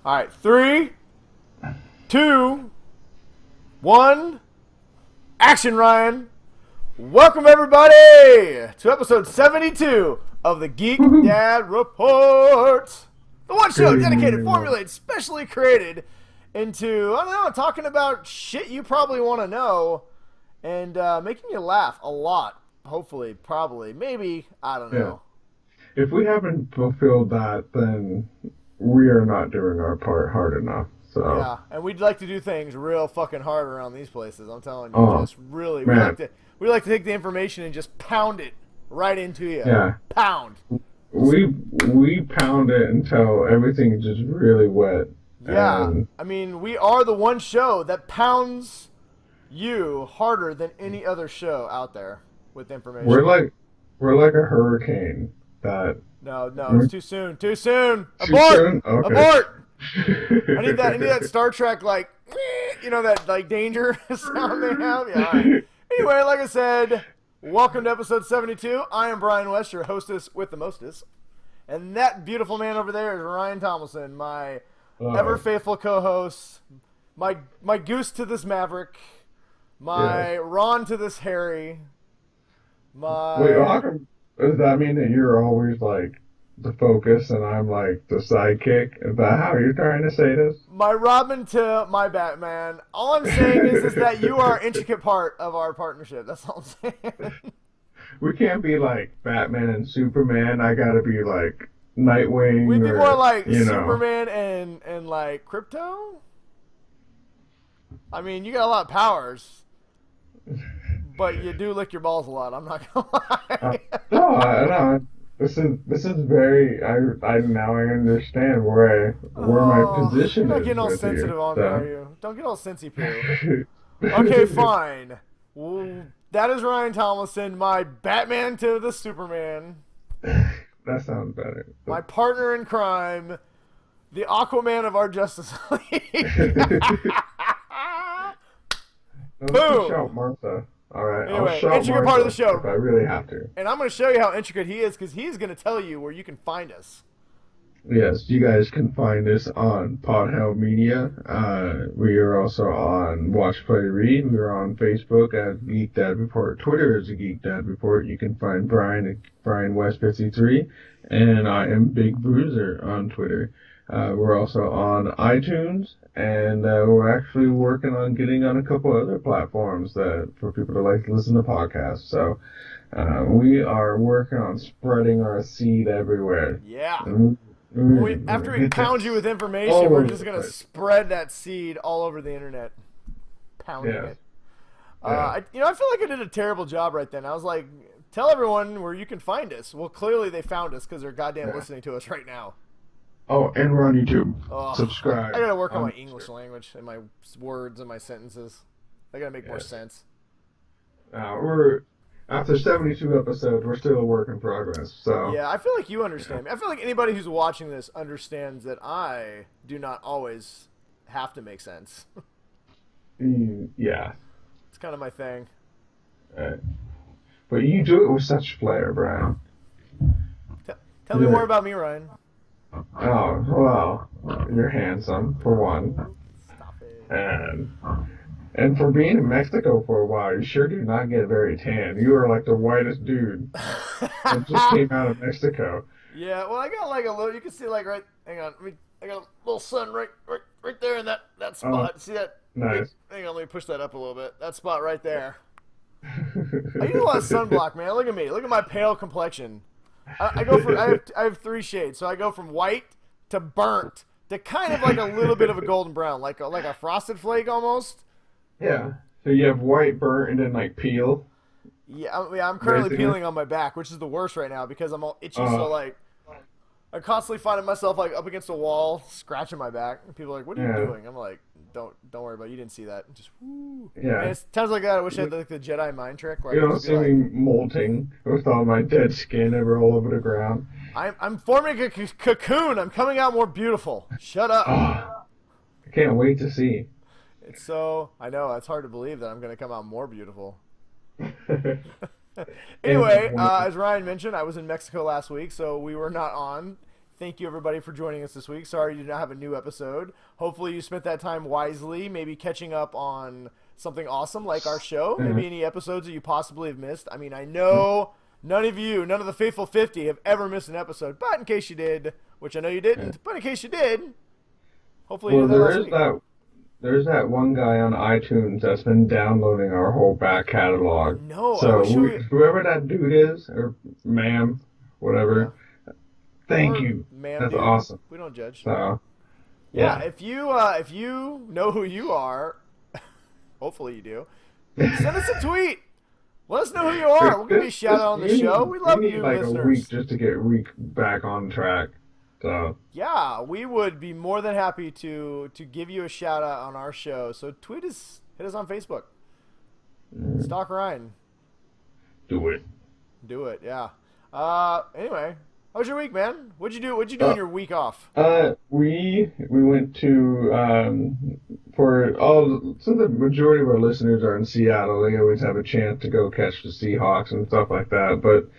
All right, 3, 2, 1, action, Ryan. Welcome, everybody, to episode 72 of the Geek Dad Report. The one show dedicated, formulated, specially created into, I don't know, talking about shit you probably want to know and making you laugh a lot. Hopefully, probably, maybe, I don't know. If we haven't fulfilled that, then we are not doing our part hard enough. So Yeah, and we'd like to do things real fucking hard around these places. I'm telling you, oh just really, man, we like to take the information and just pound it right into you. yeah, Pound. we pound it until everything's just really wet, Yeah, and I mean, we are the one show that pounds you harder than any other show out there with we're information. like we're like a hurricane that No, no, it's too soon. Too soon. too Abort. soon. Okay. Abort. I need that Star Trek like, that like danger sound they have. Yeah. All right. Anyway, like I said, welcome to episode 72. I am Brian West, your hostess with the mostest, and that beautiful man over there is Ryan Tomlinson, my ever Oh, faithful co-host, my goose to this Maverick, yes. my Ron to this Harry, Wait, my how come, does that mean that you're always like the focus and I'm like the sidekick? Is that how you're trying to say this? my Robin to my Batman. All I'm saying is that you are an intricate part of our partnership. That's all I'm saying. We can't be like Batman and Superman. I gotta be like Nightwing We'd be more or, like you know. Superman and like Crypto. I mean, you got a lot of powers, but you do lick your balls a lot. I'm not gonna Uh, lie. no, no. This is very. I now I understand where my Oh, you're position not is getting all with you. sensitive on me, are So. you? Don't get all sensy poo. Okay, fine. Well, that is Ryan Tomlinson, my Batman to the Superman, That sounds better. my partner in crime, the Aquaman of our Justice League. No, let's Boom. shout Martha. All right, I'll Anyway, shout intricate part of the Martha show. if I really have to. And I'm going to show you how intricate he is because he's going to tell you where you can find us. Yes, you guys can find us on Podhell Media. We are also on Watch Play Read. We are on Facebook at Geek Dad Report. Twitter is a Geek Dad Report. You can find Brian at Brian West 53, and I am Big Bruiser on Twitter. We're also on iTunes, and we're actually working on getting on a couple other platforms that for people to like to listen to podcasts. So we are working on spreading our seed everywhere. Yeah. And After we get that pound you with information, all we're over just the going to place. spread that seed all over the internet. Pounding Yeah, it. yeah. I feel like I did a terrible job right then. I was like, tell everyone where you can find us. Well, clearly they found us because they're goddamn Yeah. listening to us right now. Oh, and we're on YouTube. Oh, Subscribe. I gotta work on my YouTube. English language and my words and my sentences. I gotta make more Yes. sense. We're after 72 episodes. We're still a work in progress. So Yeah, I feel like you understand me. I feel like anybody who's watching this understands that I do not always have to make sense. yeah. It's kind of my thing. Uh, but you do it with such flair, Brian. T- Tell me Yeah. more about me, Ryan. Oh well, you're handsome for one, Stop it. and for being in Mexico for a while, you sure do not get very tan. You are like the whitest dude that just came out of Mexico. Yeah, well, I got like a little. You can see like right. Hang on, I got a little sun right there in that Oh, spot. See that? nice. Hang on, let me push that up a little bit. That spot right there. I use a lot of sunblock, man. Look at me. Look at my pale complexion. I go for I have 3 shades, so I go from white to burnt to kind of like a little bit of a golden brown, like a frosted flake almost. Yeah. So you have white burnt and then like peel, Yeah, I'm currently basically. peeling on my back, which is the worst right now because I'm all itchy. Uh, So like, I'm constantly finding myself like up against a wall, scratching my back. And people are like, "What are you yeah. doing?" I'm like, "Don't worry about it. You didn't see that." Just woo. And Yeah. it's times like that. I wish I had like the Jedi mind trick where I You could don't just be see me like, molting with all my dead skin ever all over the ground. I'm forming a cocoon. I'm coming out more beautiful. Shut up. Oh, I can't wait to see. It's so I know it's hard to believe that I'm gonna come out more beautiful. Anyway, And as Ryan mentioned, I was in Mexico last week, so we were not on thank you everybody for joining us this week. Sorry you did not have a new episode. Hopefully you spent that time wisely, maybe catching up on something awesome like our show. Maybe any episodes that you possibly have missed. I mean, I know none of the faithful 50 have ever missed an episode, but in case you did, which I know you didn't, but in case you did, hopefully you did that last week. There's that one guy on iTunes that's been downloading our whole back catalog. No, so whoever that dude is, or ma'am, whatever, thank you. Ma'am, that's dude. Awesome. We don't judge. So, yeah, if you know who you are, hopefully you do, send us a tweet. Let us know who you are. We'll give you a shout out on the show. We love new listeners. A week just to get back on track. So yeah, we would be more than happy to give you a shout out on our show. So tweet us, hit us on Facebook. Stalk Ryan. Do it. Yeah. Anyway, how was your week, man? What'd you do in your week off? We went to since the majority of our listeners are in Seattle, they always have a chance to go catch the Seahawks and stuff like that. But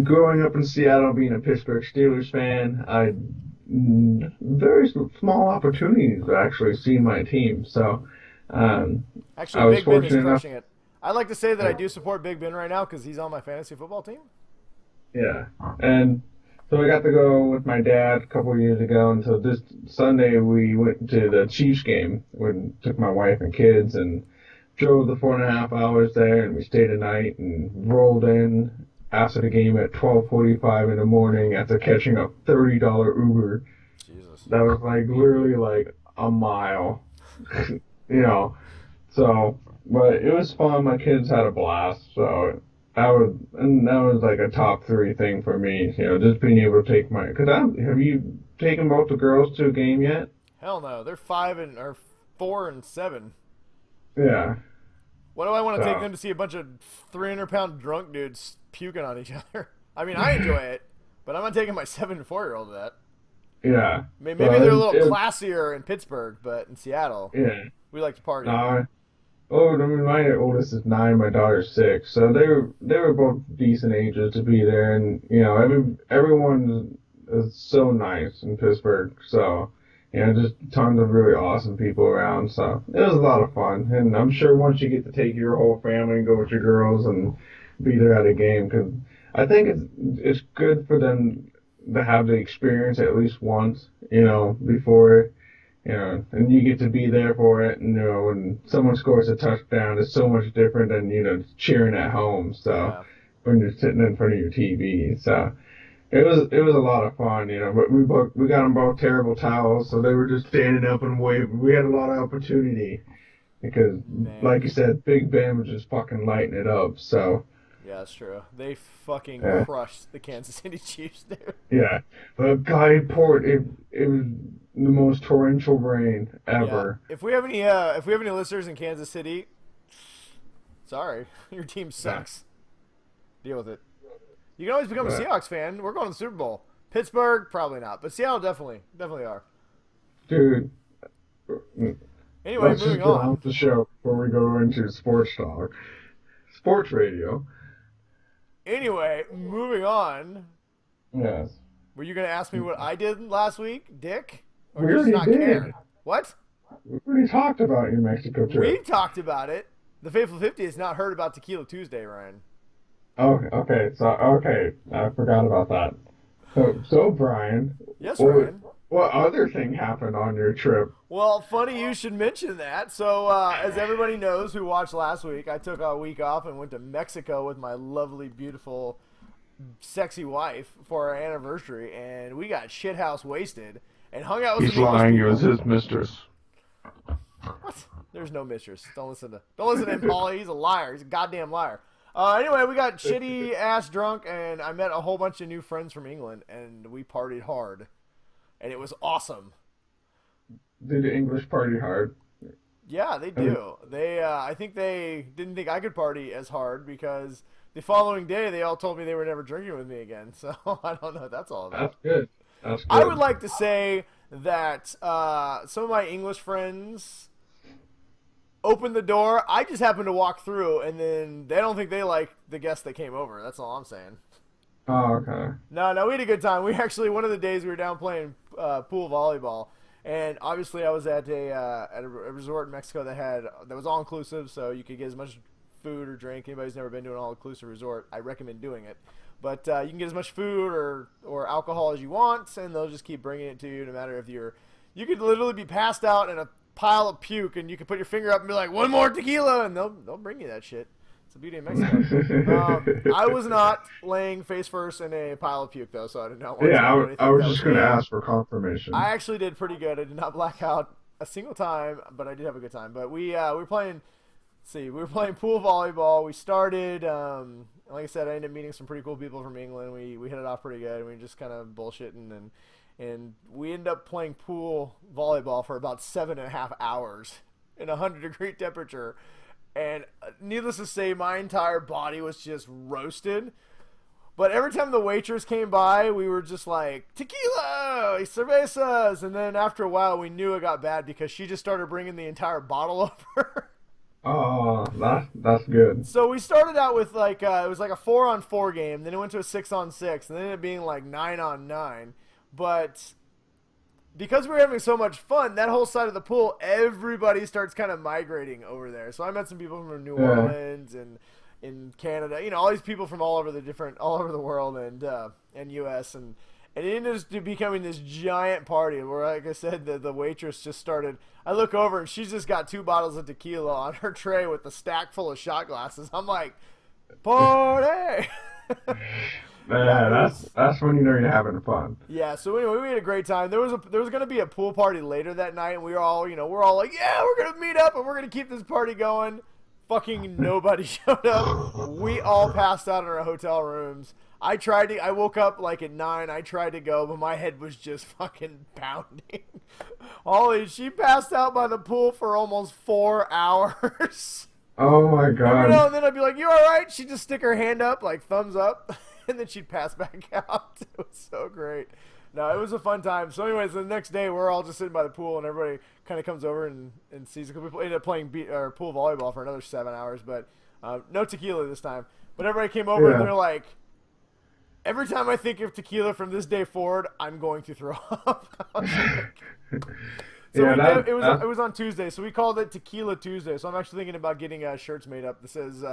growing up in Seattle, being a Pittsburgh Steelers fan, I had very small opportunities to actually see my team. So actually, I was Big Ben is fortunate crushing it. I'd like to say that I do support Big Ben right now because he's on my fantasy football team. Yeah, and so I got to go with my dad a couple of years ago, and so this Sunday we went to the Chiefs game. Took my wife and kids and drove the 4.5 hours there, and we stayed a night and rolled in after the game at 12:45 in the morning after catching a $30 Uber. Jesus. That was literally a mile, So, but it was fun. My kids had a blast, so. That was like a top 3 thing for me, just being able to take have you taken both the girls to a game yet? Hell no, they're 4 and 7. Yeah. What do I want to take them to see a bunch of 300-pound drunk dudes puking on each other? I mean, I enjoy it, but I'm not taking my 7 and 4-year-old to that. Yeah. Maybe they're a little classier in Pittsburgh, but in Seattle, we like to party. My oldest is 9, my daughter's 6, so they were both decent ages to be there, and everyone is so nice in Pittsburgh, so just tons of really awesome people around, so it was a lot of fun, and I'm sure once you get to take your whole family and go with your girls and be there at a game, because I think it's good for them to have the experience at least once, before. And you get to be there for it. And, when someone scores a touchdown, it's so much different than, cheering at home. So when you're sitting in front of your TV. So it was a lot of fun, but we got them both terrible towels. So they were just standing up and waving. We had a lot of opportunity because, like you said, Big Ben was just fucking lighting it up. So. Yeah, that's true. They fucking crushed the Kansas City Chiefs, dude. Yeah. But Guy Port, it was the most torrential rain ever. Yeah. If we have any listeners in Kansas City, sorry, your team sucks. Deal with it. You can always become a Seahawks fan. We're going to the Super Bowl. Pittsburgh, probably not, but Seattle definitely are. Dude. Anyway, let's moving just go on. off the show before we go into sports talk, sports radio. Anyway, moving on. Yes. Were you going to ask me what I did last week, Dick? Or We just already not did. care? What? We already talked about your Mexico trip. We talked about it. The Faithful 50 has not heard about Tequila Tuesday, Ryan. Oh, okay. I forgot about that. So Brian. Yes, Ryan. What other thing happened on your trip? Well, funny you should mention that. So, as everybody knows who watched last week, I took a week off and went to Mexico with my lovely, beautiful, sexy wife for our anniversary, and we got shithouse wasted and hung out with He's some English lying. It people. was his mistress. What? There's no mistress. Don't listen to him, Paulie. He's a liar. He's a goddamn liar. Anyway, we got shitty ass drunk, and I met a whole bunch of new friends from England, and we partied hard, and it was awesome. Did the English party hard? Yeah, they do. I think they didn't think I could party as hard because the following day they all told me they were never drinking with me again. So I don't know what that's all about. That's good. I would like to say that some of my English friends opened the door. I just happened to walk through, and then they don't think they like the guests that came over. That's all I'm saying. Oh, okay. No, we had a good time. We actually, one of the days we were down playing pool volleyball, and obviously I was at a resort in Mexico that was all inclusive, so you could get as much food or drink. Anybody who's never been to an all inclusive resort, I recommend doing it. But you can get as much food or alcohol as you want, and they'll just keep bringing it to you, no matter if you could literally be passed out in a pile of puke, and you could put your finger up and be like, "One more tequila," and they'll bring you that shit. It's the beauty of Mexico. I was not laying face first in a pile of puke, though, so I did not want Yeah, to do anything. I was That just going to me. ask for confirmation. I actually did pretty good. I did not black out a single time, but I did have a good time. But we were playing. See, we were playing pool volleyball. We started. Like I said, I ended up meeting some pretty cool people from England. We hit it off pretty good. We were just kind of bullshitting and we ended up playing pool volleyball for about 7.5 hours in 100-degree temperature. And needless to say, my entire body was just roasted. But every time the waitress came by, we were just like, tequila, cervezas. And then after a while, we knew it got bad because she just started bringing the entire bottle over. Oh, that's good. So we started out with it was like a 4-on-4 game. Then it went to a 6-on-6. And then it ended up being like 9-on-9. But because we were having so much fun, that whole side of the pool, everybody starts kind of migrating over there. So I met some people from New Orleans and in Canada, all these people from all over the world and U.S. and it ended up becoming this giant party where, like I said, the waitress just started. I look over and she's just got 2 bottles of tequila on her tray with a stack full of shot glasses. I'm like, party! Yeah, that's when you know you're having fun. Yeah, so anyway, we had a great time. There was going to be a pool party later that night, and we were all, we're all like, yeah, we're going to meet up, and we're going to keep this party going. Fucking nobody showed up. We all passed out in our hotel rooms. I woke up like at 9. I tried to go, but my head was just fucking pounding. Holly, she passed out by the pool for almost 4 hours. Oh my god. And then I'd be like, you all right? She'd just stick her hand up, like thumbs up. And then she'd pass back out. It was so great. No, it was a fun time. So anyways, the next day, we're all just sitting by the pool, and everybody kind of comes over and sees it. We ended up playing pool volleyball for another 7 hours, but no tequila this time. But everybody came over, and they're like, every time I think of tequila from this day forward, I'm going to throw up. It was on Tuesday, so we called it Tequila Tuesday. So I'm actually thinking about getting shirts made up that says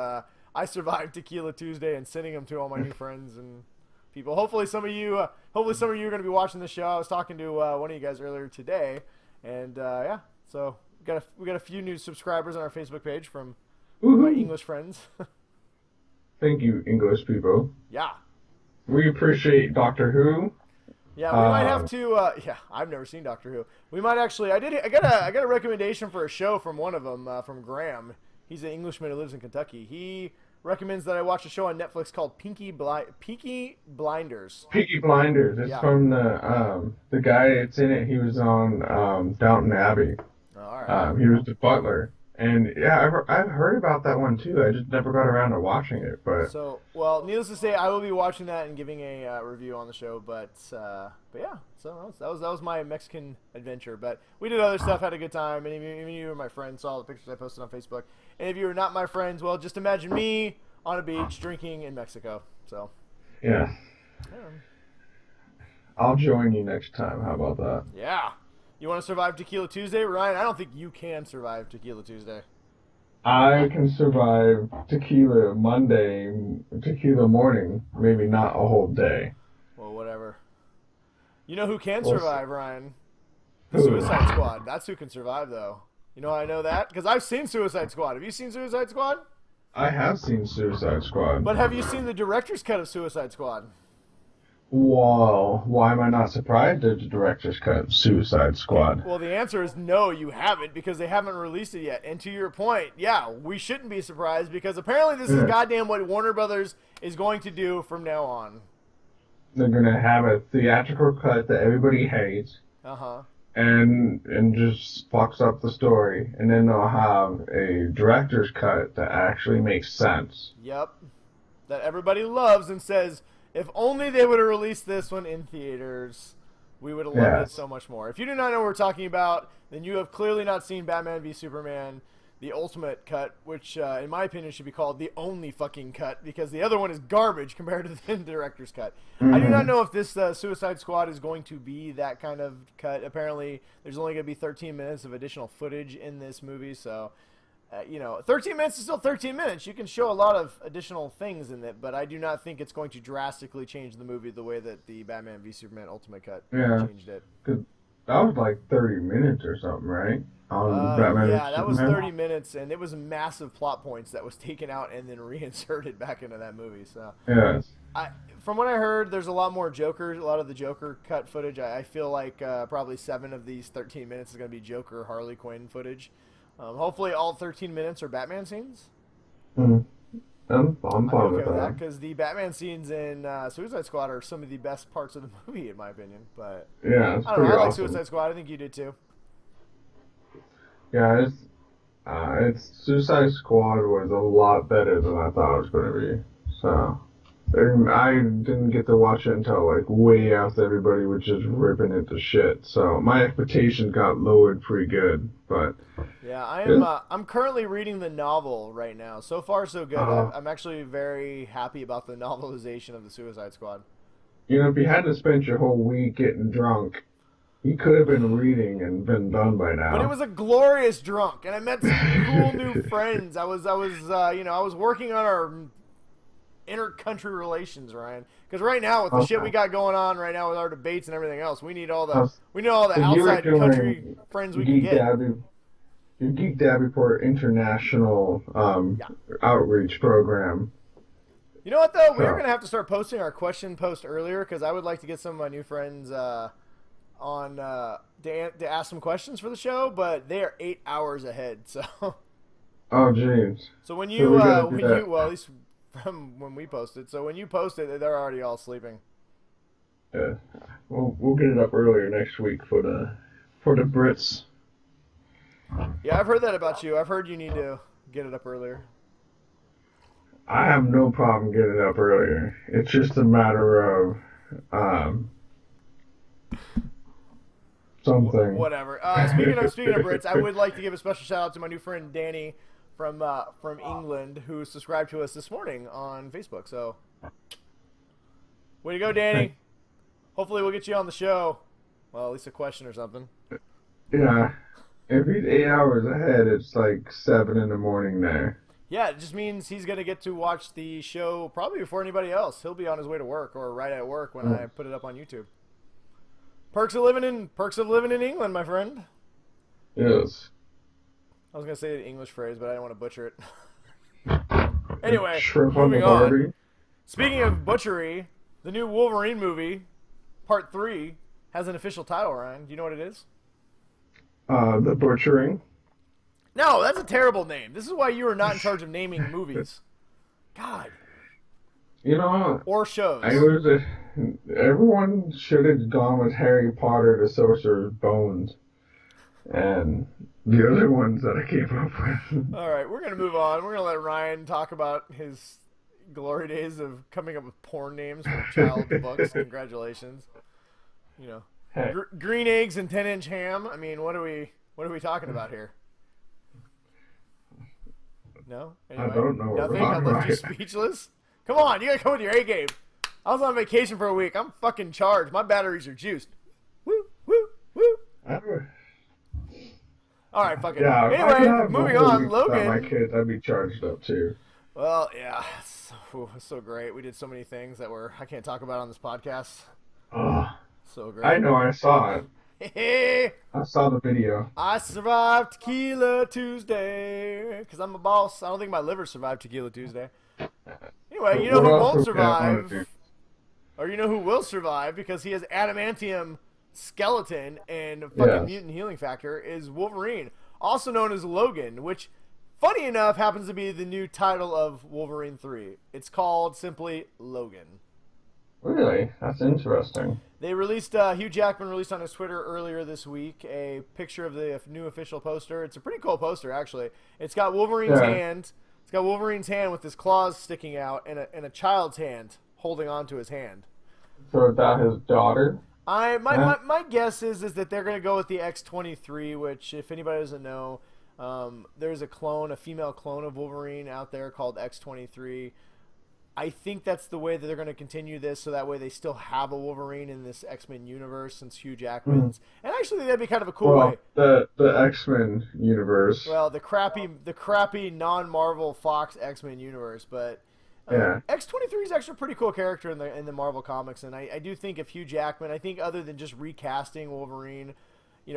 I survived Tequila Tuesday and sending them to all my new friends and people. Hopefully some of you are going to be watching the show. I was talking to one of you guys earlier today, and yeah, so we got a few new subscribers on our Facebook page from my English friends. Thank you, English people. Yeah. We appreciate Doctor Who. Yeah, we might have to. Yeah, I've never seen Doctor Who. We might actually. I got a recommendation for a show from one of them, from Graham. He's an Englishman who lives in Kentucky. He recommends that I watch a show on Netflix called Peaky Blinders. Peaky Blinders. It's from the guy that's in it. He was on Downton Abbey. Oh, all right. He was the butler. And yeah, I've heard about that one too. I just never got around to watching it. But so, well, needless to say, I will be watching that and giving a review on the show. But yeah, so that was my Mexican adventure. But we did other stuff, had a good time. And even you were my friends, saw the pictures I posted on Facebook. And if you were not my friends, well, just imagine me on a beach drinking in Mexico. So yeah. I'll join you next time. How about that? Yeah. You want to survive Tequila Tuesday, Ryan? I don't think you can survive Tequila Tuesday. I can survive tequila Monday, tequila morning, maybe not a whole day. Well, whatever. You know who can survive, Ryan? The Who? Suicide Squad. That's who can survive, though. You know how I know that? Because I've seen Suicide Squad. Have you seen Suicide Squad? I have seen Suicide Squad. But have you seen the director's cut of Suicide Squad? Well, why am I not surprised at the director's cut of Suicide Squad? Well, the answer is no, you haven't, because they haven't released it yet. And to your point, yeah, we shouldn't be surprised, because apparently this is goddamn what Warner Brothers is going to do from now on. They're going to have a theatrical cut that everybody hates. Uh-huh. And just fucks up the story. And then they'll have a director's cut that actually makes sense. Yep. That everybody loves and says, if only they would have released this one in theaters, we would have loved it so much more. If you do not know what we're talking about, then you have clearly not seen Batman v Superman. the ultimate cut, which in my opinion should be called the only fucking cut because the other one is garbage compared to the director's cut. I do not know if this Suicide Squad is going to be that kind of cut. Apparently, there's only going to be 13 minutes of additional footage in this movie, so 13 minutes is still 13 minutes. You can show a lot of additional things in it, but I do not think it's going to drastically change the movie the way that the Batman v Superman Ultimate Cut changed it. That was like 30 minutes or something, right? Batman that was 30 minutes, and it was massive plot points that was taken out and then reinserted back into that movie. So yes. From what I heard, there's a lot more Joker, a lot of the Joker cut footage. I feel like probably 7 of these 13 minutes is going to be Joker Harley Quinn footage. Hopefully all 13 minutes are Batman scenes. I'm fine with that. Because the Batman scenes in Suicide Squad are some of the best parts of the movie, in my opinion. But yeah, it's I don't know. I like awesome. Suicide Squad. I think you did too. Yeah, it's Suicide Squad was a lot better than I thought it was going to be. So I didn't get to watch it until like way after everybody was just ripping it to shit. So my expectations got lowered pretty good. But yeah, I'm currently reading the novel right now. So far, so good. I'm actually very happy about the novelization of the Suicide Squad. If you hadn't spent your whole week getting drunk, you could have been reading and been done by now. But it was a glorious drunk, and I met some cool new friends. I was working on our inter-country relations, Ryan. Because right now, with the shit we got going on right now with our debates and everything else, we need all the outside country friends we can get. Your Geek Dad Report international outreach program. You know what, though? We're going to have to start posting our question post earlier, because I would like to get some of my new friends on to ask some questions for the show, but they are 8 hours ahead, so. Oh, jeez. So when you well, at least from when we posted. So when you post it, they're already all sleeping. Yeah, we'll get it up earlier next week for the Brits. Yeah, I've heard that about you. I've heard you need to get it up earlier. I have no problem getting it up earlier. It's just a matter of something. Whatever. Speaking of Brits, I would like to give a special shout out to my new friend Danny from England, who subscribed to us this morning on Facebook. So, way to go, Danny. Hopefully we'll get you on the show. Well, at least a question or something. Yeah. If he's 8 hours ahead, it's like 7 in the morning there. Yeah, it just means he's going to get to watch the show probably before anybody else. He'll be on his way to work or right at work when I put it up on YouTube. Perks of living in England, my friend. Yes. I was going to say the English phrase, but I didn't want to butcher it. Anyway, moving on. Speaking of butchery, the new Wolverine movie, Part 3, has an official title, Ryan. Do you know what it is? The Butchering. No, that's a terrible name. This is why you are not in charge of naming movies. God. Or shows. Everyone should have gone with Harry Potter, the Sorcerer's Bones, and the other ones that I came up with. All right, we're going to move on. We're going to let Ryan talk about his glory days of coming up with porn names for child books. Congratulations. Hey. Green eggs and 10-inch ham. I mean, what are we talking about here? No? Anyway, I don't know. Nothing? I left you speechless? Come on, you gotta come with your A game. I was on vacation for a week. I'm fucking charged. My batteries are juiced. Woo, woo, woo. All right, fuck it. Yeah, anyway, moving on. Logan. My kids, I'd be charged up too. Well, yeah, it's so great. We did so many things that I can't talk about on this podcast. So great. I know. I saw it. I saw the video. I survived Tequila Tuesday because I'm a boss. I don't think my liver survived Tequila Tuesday. Anyway, you know who won't survive? Or you know who will survive because he has adamantium skeleton and fucking mutant healing factor is Wolverine, also known as Logan, which, funny enough, happens to be the new title of Wolverine 3. It's called simply Logan. Really? That's interesting. They released, Hugh Jackman released on his Twitter earlier this week a picture of the new official poster. It's a pretty cool poster, actually. It's got Wolverine's hand. It's got Wolverine's hand with his claws sticking out and a child's hand holding onto his hand. So is that his daughter? My guess is that they're going to go with the X-23, which, if anybody doesn't know, There's a female clone of Wolverine out there called X-23. I think that's the way that they're going to continue this, so that way they still have a Wolverine in this X-Men universe since Hugh Jackman's. And actually, that'd be kind of a cool way. The X-Men universe. Well, the crappy non-Marvel Fox X-Men universe, but X-23 is actually a pretty cool character in the Marvel comics, and I do think if Hugh Jackman, I think other than just recasting Wolverine,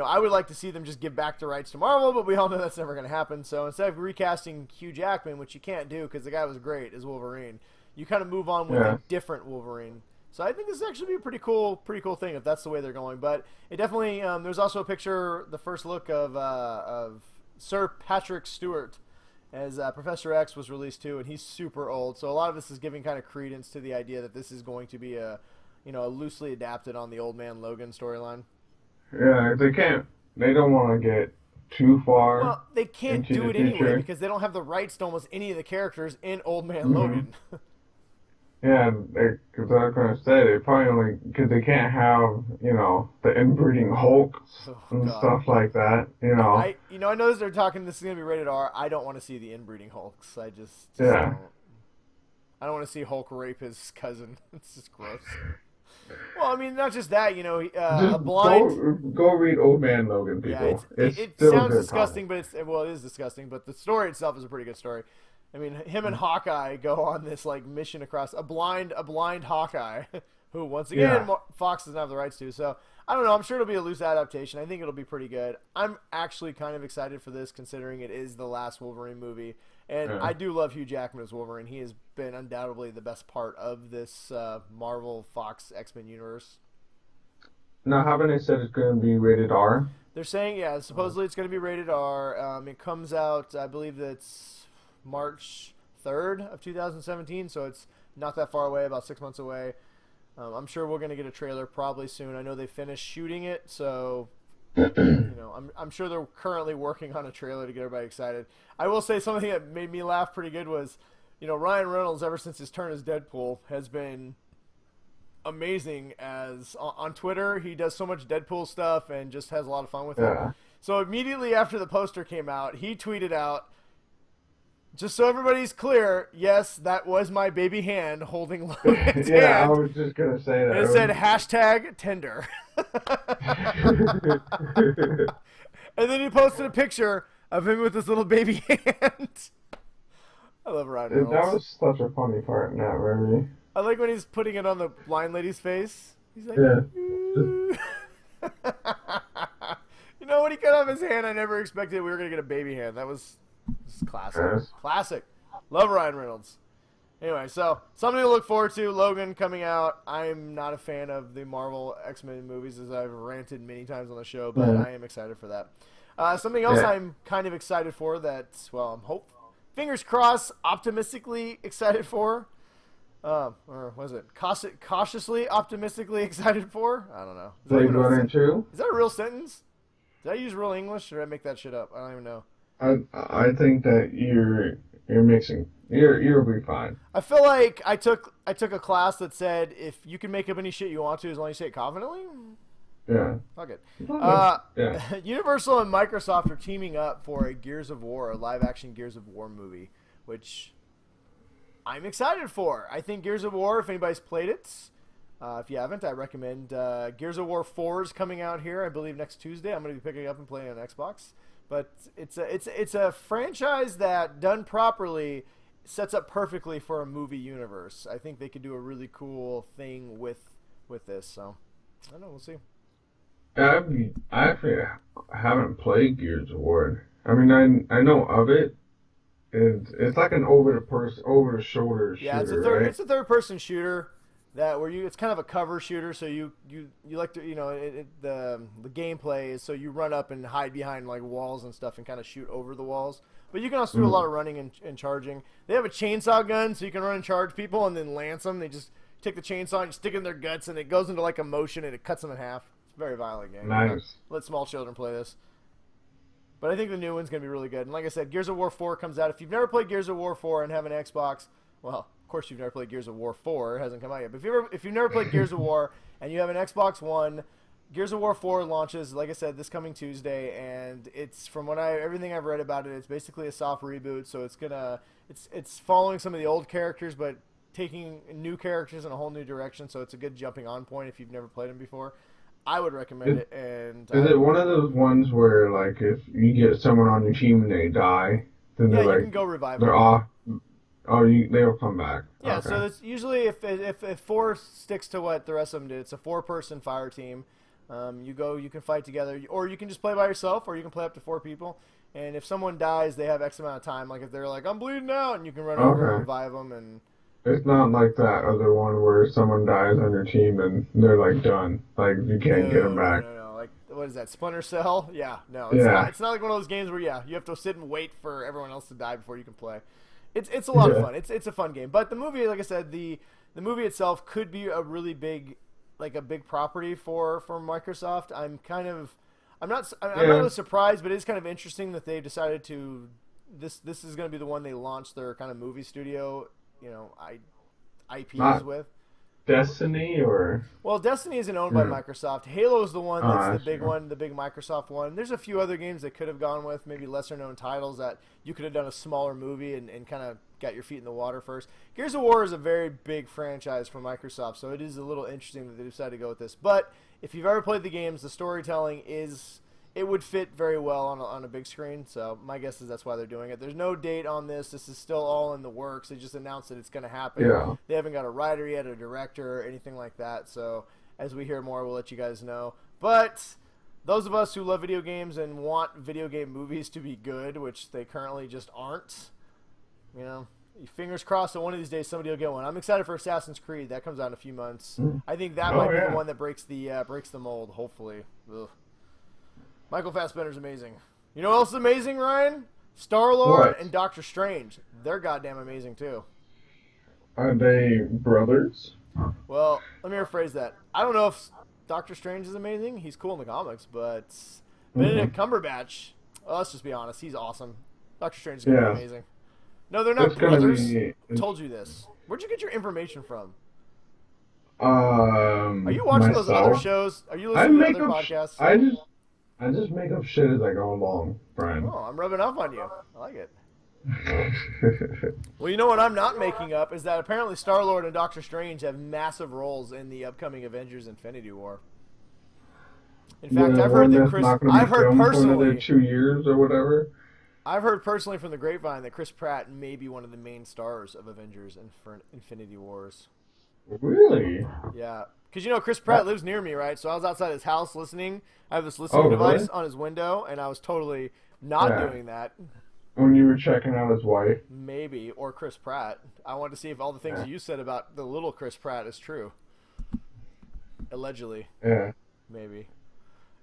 I would like to see them just give back the rights to Marvel, but we all know that's never going to happen. So instead of recasting Hugh Jackman, which you can't do because the guy was great as Wolverine, you kind of move on with a different Wolverine. So I think this is actually be a pretty cool thing if that's the way they're going. But it definitely there's also a picture, the first look of Sir Patrick Stewart as Professor X was released too, and he's super old. So a lot of this is giving kind of credence to the idea that this is going to be a loosely adapted on the Old Man Logan storyline. Yeah, they don't want to get too far. Well, they can't do it anyway because they don't have the rights to almost any of the characters in Old Man Logan. Yeah, because I was going to say, they probably only, because they can't have, the inbreeding Hulks and stuff like that, I know they're talking, this is going to be rated R. I don't want to see the inbreeding Hulks. I don't want to see Hulk rape his cousin. It's just gross. Well, I mean, not just that, a blind... Go read Old Man Logan, people. Yeah, it sounds disgusting, but it is disgusting, but the story itself is a pretty good story. I mean, him and Hawkeye go on this mission across a blind Hawkeye, who once again Fox doesn't have the rights to. So I don't know. I'm sure it'll be a loose adaptation. I think it'll be pretty good. I'm actually kind of excited for this, considering it is the last Wolverine movie, and I do love Hugh Jackman as Wolverine. He has been undoubtedly the best part of this Marvel Fox X-Men universe. Now, haven't they said it's going to be rated R? They're saying supposedly it's going to be rated R. It comes out, I believe that's March 3rd of 2017, so it's not that far away, about 6 months away. I'm sure we're going to get a trailer probably soon. I know they finished shooting it, so I'm sure they're currently working on a trailer to get everybody excited. I will say something that made me laugh pretty good was, Ryan Reynolds, ever since his turn as Deadpool, has been amazing on Twitter. He does so much Deadpool stuff and just has a lot of fun with it. So immediately after the poster came out, he tweeted out, "Just so everybody's clear, yes, that was my baby hand holding Logan's hand." I was just going to say that. And it said #tender. And then he posted a picture of him with his little baby hand. I love Ryan Reynolds. That was such a funny part in that movie. I like when he's putting it on the blind lady's face. He's like, when he cut off his hand, I never expected we were going to get a baby hand. That was classic. Classic. Love Ryan Reynolds. Anyway, so something to look forward to. Logan coming out. I'm not a fan of the Marvel X-Men movies, as I've ranted many times on the show, but I am excited for that. Something else I'm kind of excited for I'm fingers crossed, optimistically excited for. Or was it cautiously, optimistically excited for? I don't know. Blade Runner 2? Is that a real sentence? Did I use real English, or did I make that shit up? I don't even know. I think that you're mixing. You'll be fine. I feel like I took a class that said if you can make up any shit you want to as long as you say it confidently. Yeah. Fuck it. Universal and Microsoft are teaming up for a live-action Gears of War movie, which I'm excited for. I think Gears of War, if anybody's played it, if you haven't, I recommend. Gears of War 4 is coming out here, I believe, next Tuesday. I'm going to be picking it up and playing it on Xbox. But it's a franchise that, done properly, sets up perfectly for a movie universe. I think they could do a really cool thing with this. So, I don't know. We'll see. I actually haven't played Gears of War. I mean, I know of it. It's like an over the shoulder shooter. Yeah, it's a third person shooter it's kind of a cover shooter. So you like to the gameplay is so you run up and hide behind like walls and stuff and kind of shoot over the walls. But you can also do a lot of running and charging. They have a chainsaw gun, so you can run and charge people and then lance them. They just take the chainsaw and stick it in their guts, and it goes into like a motion and it cuts them in half. It's a very violent game. Nice. Let small children play this. But I think the new one's going to be really good. And like I said, Gears of War 4 comes out. If you've never played Gears of War 4 and have an Xbox, well, of course you've never played Gears of War 4. It hasn't come out yet. But if you've never played Gears of War and you have an Xbox One, Gears of War 4 launches, like I said, this coming Tuesday, and it's from what everything I've read about it, it's basically a soft reboot. So it's following some of the old characters, but taking new characters in a whole new direction. So it's a good jumping on point if you've never played them before. I would recommend it. And Is it one of those ones where like if you get someone on your team and they die, then yeah, they're you like can go revive they're them. off? Oh, they'll come back. Yeah, Okay. so it's usually if 4 sticks to what the rest of them did, it's a 4-person fire team. You can fight together, or you can just play by yourself, or you can play up to 4 people. And if someone dies, they have X amount of time. Like if they're like, I'm bleeding out, and you can run over and revive them. And It's not like that other one where someone dies on your team and they're like done. Like you can't get them back. No. Like what is that? Splinter Cell? Yeah, no, it's not like one of those games where you have to sit and wait for everyone else to die before you can play. It's a lot of fun. It's a fun game. But the movie, like I said, the movie itself could be a really big property for Microsoft. I'm not really surprised, but it's kind of interesting that they've decided to this is going to be the one they launch their kind of movie studio, IPs with. Destiny or Well, Destiny isn't owned by Microsoft. Halo's the one that's the big true. one, the big Microsoft one. There's a few other games that could have gone with maybe lesser known titles that you could have done a smaller movie and kind of got your feet in the water first. Gears of War is a very big franchise for Microsoft, so it is a little interesting that they decided to go with this. But if you've ever played the games, the storytelling it would fit very well on a big screen. So my guess is that's why they're doing it. There's no date on this. This is still all in the works. They just announced that it's going to happen. Yeah. They haven't got a writer yet, a director, or anything like that. So as we hear more, we'll let you guys know. But those of us who love video games and want video game movies to be good, which they currently just aren't, fingers crossed that one of these days somebody will get one. I'm excited for Assassin's Creed. That comes out in a few months. I think that might be the one that breaks the mold, hopefully. Ugh. Michael Fassbender's amazing. You know what else is amazing, Ryan? Star-Lord and Doctor Strange. They're goddamn amazing, too. Are they brothers? Well, let me rephrase that. I don't know if Doctor Strange is amazing. He's cool in the comics, but Benedict Cumberbatch, let's just be honest, he's awesome. Doctor Strange is going to be amazing. No, they're not brothers. Told you this. Where'd you get your information from? Are you watching those other shows? Are you listening to other podcasts? I just make up shit as I go along, Brian. Oh, I'm rubbing off on you. I like it. Well, you know what I'm not making up is that apparently Star-Lord and Doctor Strange have massive roles in the upcoming Avengers Infinity War. In fact, I've heard personally 2 years or whatever. I've heard personally from the grapevine that Chris Pratt may be one of the main stars of Avengers and Infinity Wars. Really? Yeah. Because, Chris Pratt lives near me, right? So I was outside his house listening. I have this listening device on his window, and I was totally not doing that. When you were checking out his wife? Maybe. Or Chris Pratt. I wanted to see if all the things you said about the little Chris Pratt is true. Allegedly. Yeah. Maybe.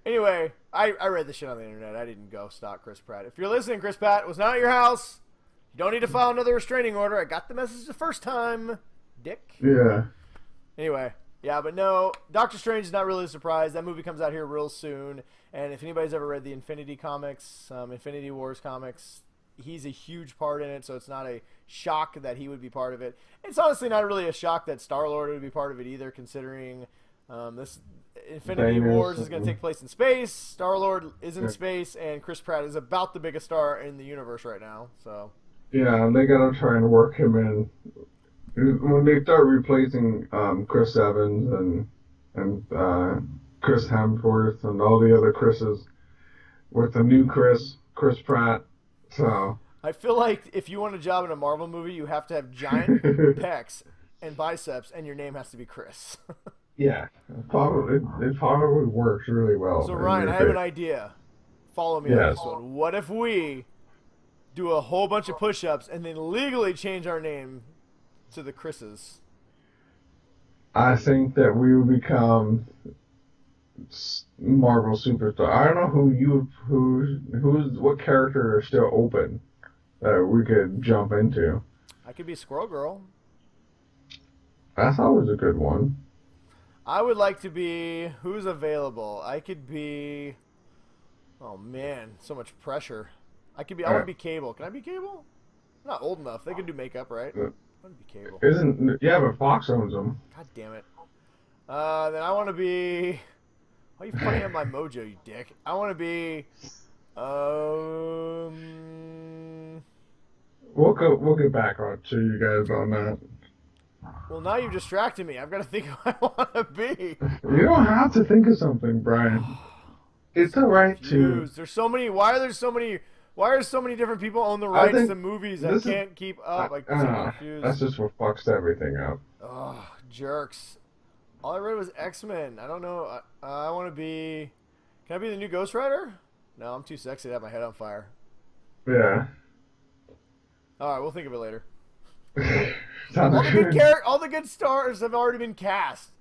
Anyway, I read the shit on the internet. I didn't go stalk Chris Pratt. If you're listening, Chris Pratt, it was not at your house. You don't need to file another restraining order. I got the message the first time. Dick. Yeah. Anyway. Yeah, but no, Doctor Strange is not really a surprise. That movie comes out here real soon. And if anybody's ever read the Infinity comics, Infinity Wars comics, he's a huge part in it, so it's not a shock that he would be part of it. It's honestly not really a shock that Star-Lord would be part of it either, considering this Infinity Wars is going to take place in space. Star-Lord is in space, and Chris Pratt is about the biggest star in the universe right now. So yeah, they got to try and work him in. When they start replacing Chris Evans and Chris Hemsworth and all the other Chris's with the new Chris Pratt, so I feel like if you want a job in a Marvel movie, you have to have giant pecs and biceps, and your name has to be Chris. Yeah, it probably works really well. So Ryan, I have an idea. Follow me on this one. What if we do a whole bunch of push-ups and then legally change our name to the Chris's? I think that we will become Marvel superstar. I don't know what character are still open that we could jump into. I could be Squirrel Girl. That's always a good one. I would like to be who's available. I could be. Oh man, so much pressure. I want to be Cable. Can I be Cable? I'm not old enough. They can do makeup, right? I want to be Cable. But Fox owns them. God damn it. Then I want to be. Why are you fucking up my mojo, you dick? I want to be... We'll get back on to you guys on that. Well, now you've distracted me. I've got to think who I want to be. You don't have to think of something, Brian. It's alright to... There's so many... Why are so many different people own the rights to movies? I can't keep up. I'm so confused. That's just what fucks everything up. Oh, jerks. All I read was X-Men. I don't know. I want to be... Can I be the new Ghost Rider? No, I'm too sexy to have my head on fire. Yeah. All right, we'll think of it later. All the good stars have already been cast.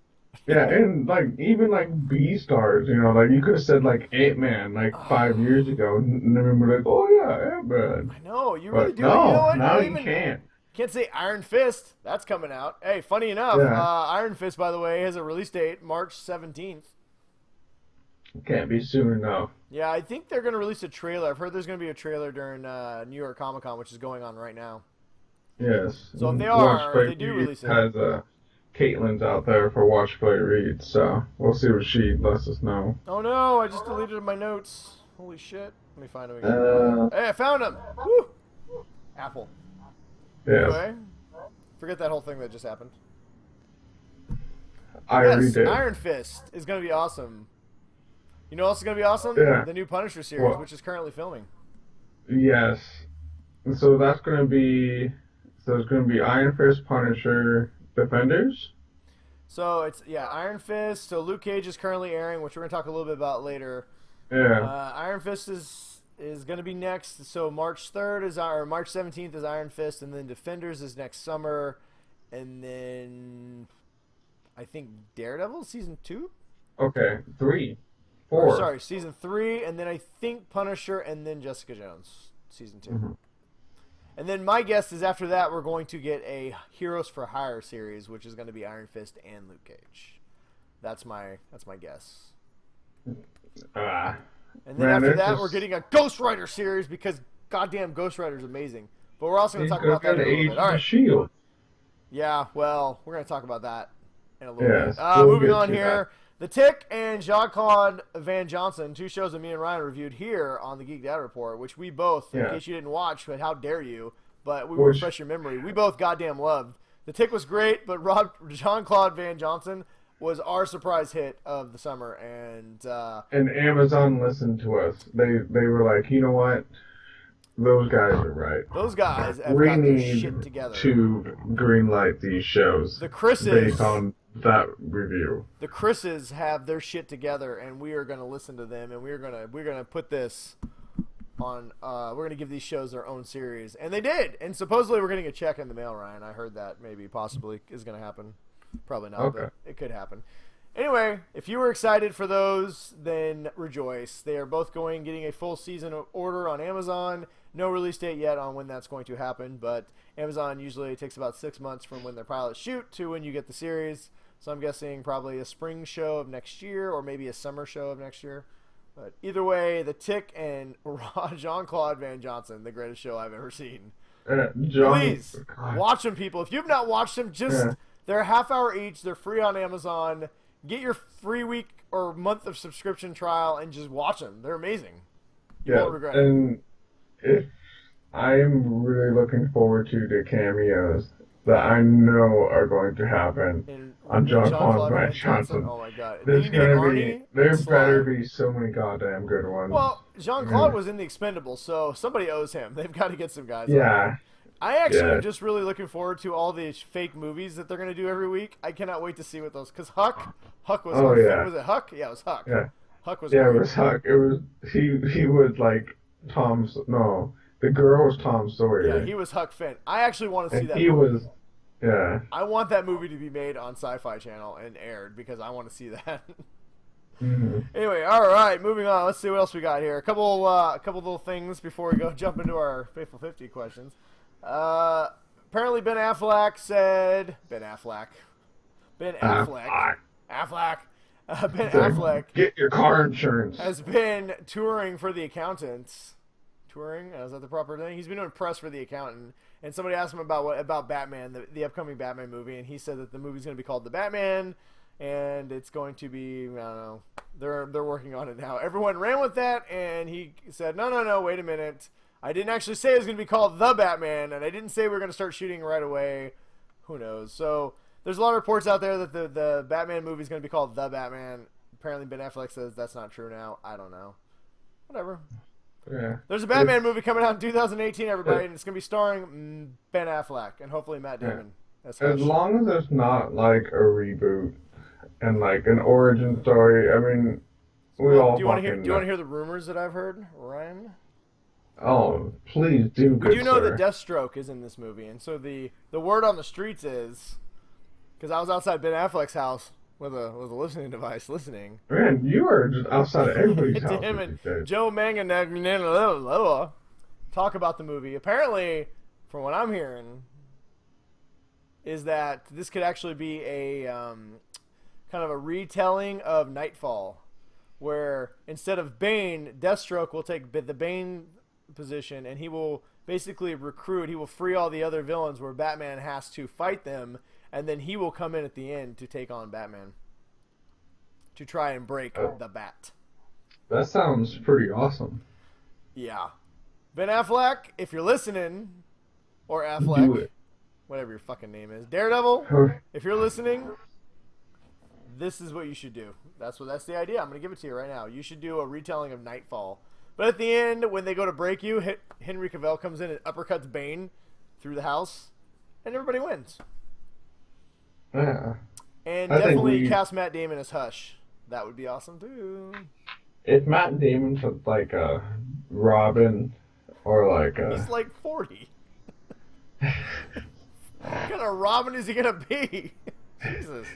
Yeah, and even B stars, you could have said Ant-Man 5 years ago, and then we're like, oh yeah, Ant-Man. I know, you really do. No, you know what? now you can't. Can't say Iron Fist. That's coming out. Hey, funny enough, Iron Fist, by the way, has a release date, March 17th. Can't be soon enough. Yeah, I think they're going to release a trailer. I've heard there's going to be a trailer during New York Comic Con, which is going on right now. Yes. So if they do release it. Has Caitlin's out there for Watch Play Read, so we'll see what she lets us know. Oh no, I just deleted my notes. Holy shit. Let me find them again. Hey, I found them! Woo! Apple. Yes. Anyway, forget that whole thing that just happened. I already did. Iron Fist is going to be awesome. You know what else is going to be awesome? Yeah. The new Punisher series, which is currently filming. Yes. So that's going to be... So it's going to be Iron Fist, Punisher, Defenders? So it's, Iron Fist. So Luke Cage is currently airing, which we're going to talk a little bit about later. Yeah. Iron Fist is going to be next. So March 17th is Iron Fist, and then Defenders is next summer. And then I think Daredevil season 2? Okay, 3. 4. Sorry, season 3, and then I think Punisher, and then Jessica Jones, season 2. Mm-hmm. And then my guess is after that we're going to get a Heroes for Hire series, which is going to be Iron Fist and Luke Cage. That's my guess. And then after that we're getting a Ghost Rider series because goddamn Ghost Rider is amazing. But we're also going to talk about that in a little bit. All right. Shield. Yeah, well, we're going to talk about that in a little bit. We'll moving on here. The Tick and Jean-Claude Van Johnson, 2 shows that me and Ryan reviewed here on the Geek Dad Report, which we both, in case you didn't watch, but how dare you, but we will refresh your memory. We both goddamn loved. The Tick was great, but Jean-Claude Van Johnson was our surprise hit of the summer. And Amazon listened to us. They were like, you know what? Those guys are right. Those guys have got their shit together. To greenlight these shows. The Chris's, based on that review. The Chris's have their shit together, and we are going to listen to them, and we're gonna put this on. We're gonna give these shows their own series, and they did. And supposedly we're getting a check in the mail, Ryan. I heard that possibly is going to happen. Probably not, but it could happen. Anyway, if you were excited for those, then rejoice. They are both getting a full season order on Amazon. No release date yet on when that's going to happen, but Amazon usually takes about 6 months from when their pilots shoot to when you get the series. So I'm guessing probably a spring show of next year or maybe a summer show of next year. But either way, The Tick and Jean-Claude Van Johnson, the greatest show I've ever seen. Please, watch them, people. If you've not watched them, they're a half hour each. They're free on Amazon. Get your free week or month of subscription trial and just watch them. They're amazing. You won't regret it. If I'm really looking forward to the cameos that I know are going to happen on Jean-Claude Van Johnson. Oh my god. There better be so many goddamn good ones. Well, Jean-Claude was in the Expendables, so somebody owes him. They've got to get some guys. Yeah. I actually am just really looking forward to all these fake movies that they're going to do every week. I cannot wait to see what those, because Huck was was it Huck? Yeah, it was Huck. Yeah. Huck was great. It was Huck. It was, he was like the girl was Tom Sawyer. Yeah, he was Huck Finn. I actually want to see that movie. I want that movie to be made on Sci-Fi Channel and aired because I want to see that. Anyway, all right, moving on. Let's see what else we got here. A couple little things before we jump into our Faithful 50 questions. Apparently Ben Affleck, get your car insurance, has been touring for The Accountants. Touring? Is that the proper thing? He's been doing press for The Accountant, and somebody asked him about Batman, the upcoming Batman movie, and he said that the movie's going to be called The Batman, and it's going to be, I don't know, they're working on it now. Everyone ran with that, and he said, no, wait a minute. I didn't actually say it was going to be called The Batman, and I didn't say we were going to start shooting right away. Who knows? So there's a lot of reports out there that the Batman movie is going to be called The Batman. Apparently Ben Affleck says that's not true now. I don't know. Whatever. Yeah. There's a Batman movie coming out in 2018, everybody, and it's going to be starring Ben Affleck and hopefully Matt Damon. As long as it's not like a reboot and like an origin story, I mean, do you want to hear the rumors that I've heard, Ryan? Oh, please do. We do know that Deathstroke is in this movie, and so the word on the streets is, because I was outside Ben Affleck's house with a listening device listening. Man, you are just outside of everybody's house. Him and Joe Manganiello talk about the movie. Apparently, from what I'm hearing, is that this could actually be a kind of a retelling of Nightfall, where instead of Bane, Deathstroke will take the Bane position, and he will basically he will free all the other villains where Batman has to fight them, and then he will come in at the end to take on Batman to try and break the Bat. That sounds pretty awesome. Yeah. Ben Affleck, if you're listening, or Affleck, whatever your fucking name is, Daredevil, if you're listening, this is what you should do. That's the idea. I'm going to give it to you right now. You should do a retelling of Nightfall. But at the end, when they go to break you, Henry Cavill comes in and uppercuts Bane through the house, and everybody wins. Yeah. And definitely cast Matt Damon as Hush. That would be awesome, too. If Matt Damon took, like, a Robin, or like a... He's like 40. What kind of Robin is he going to be? Jesus.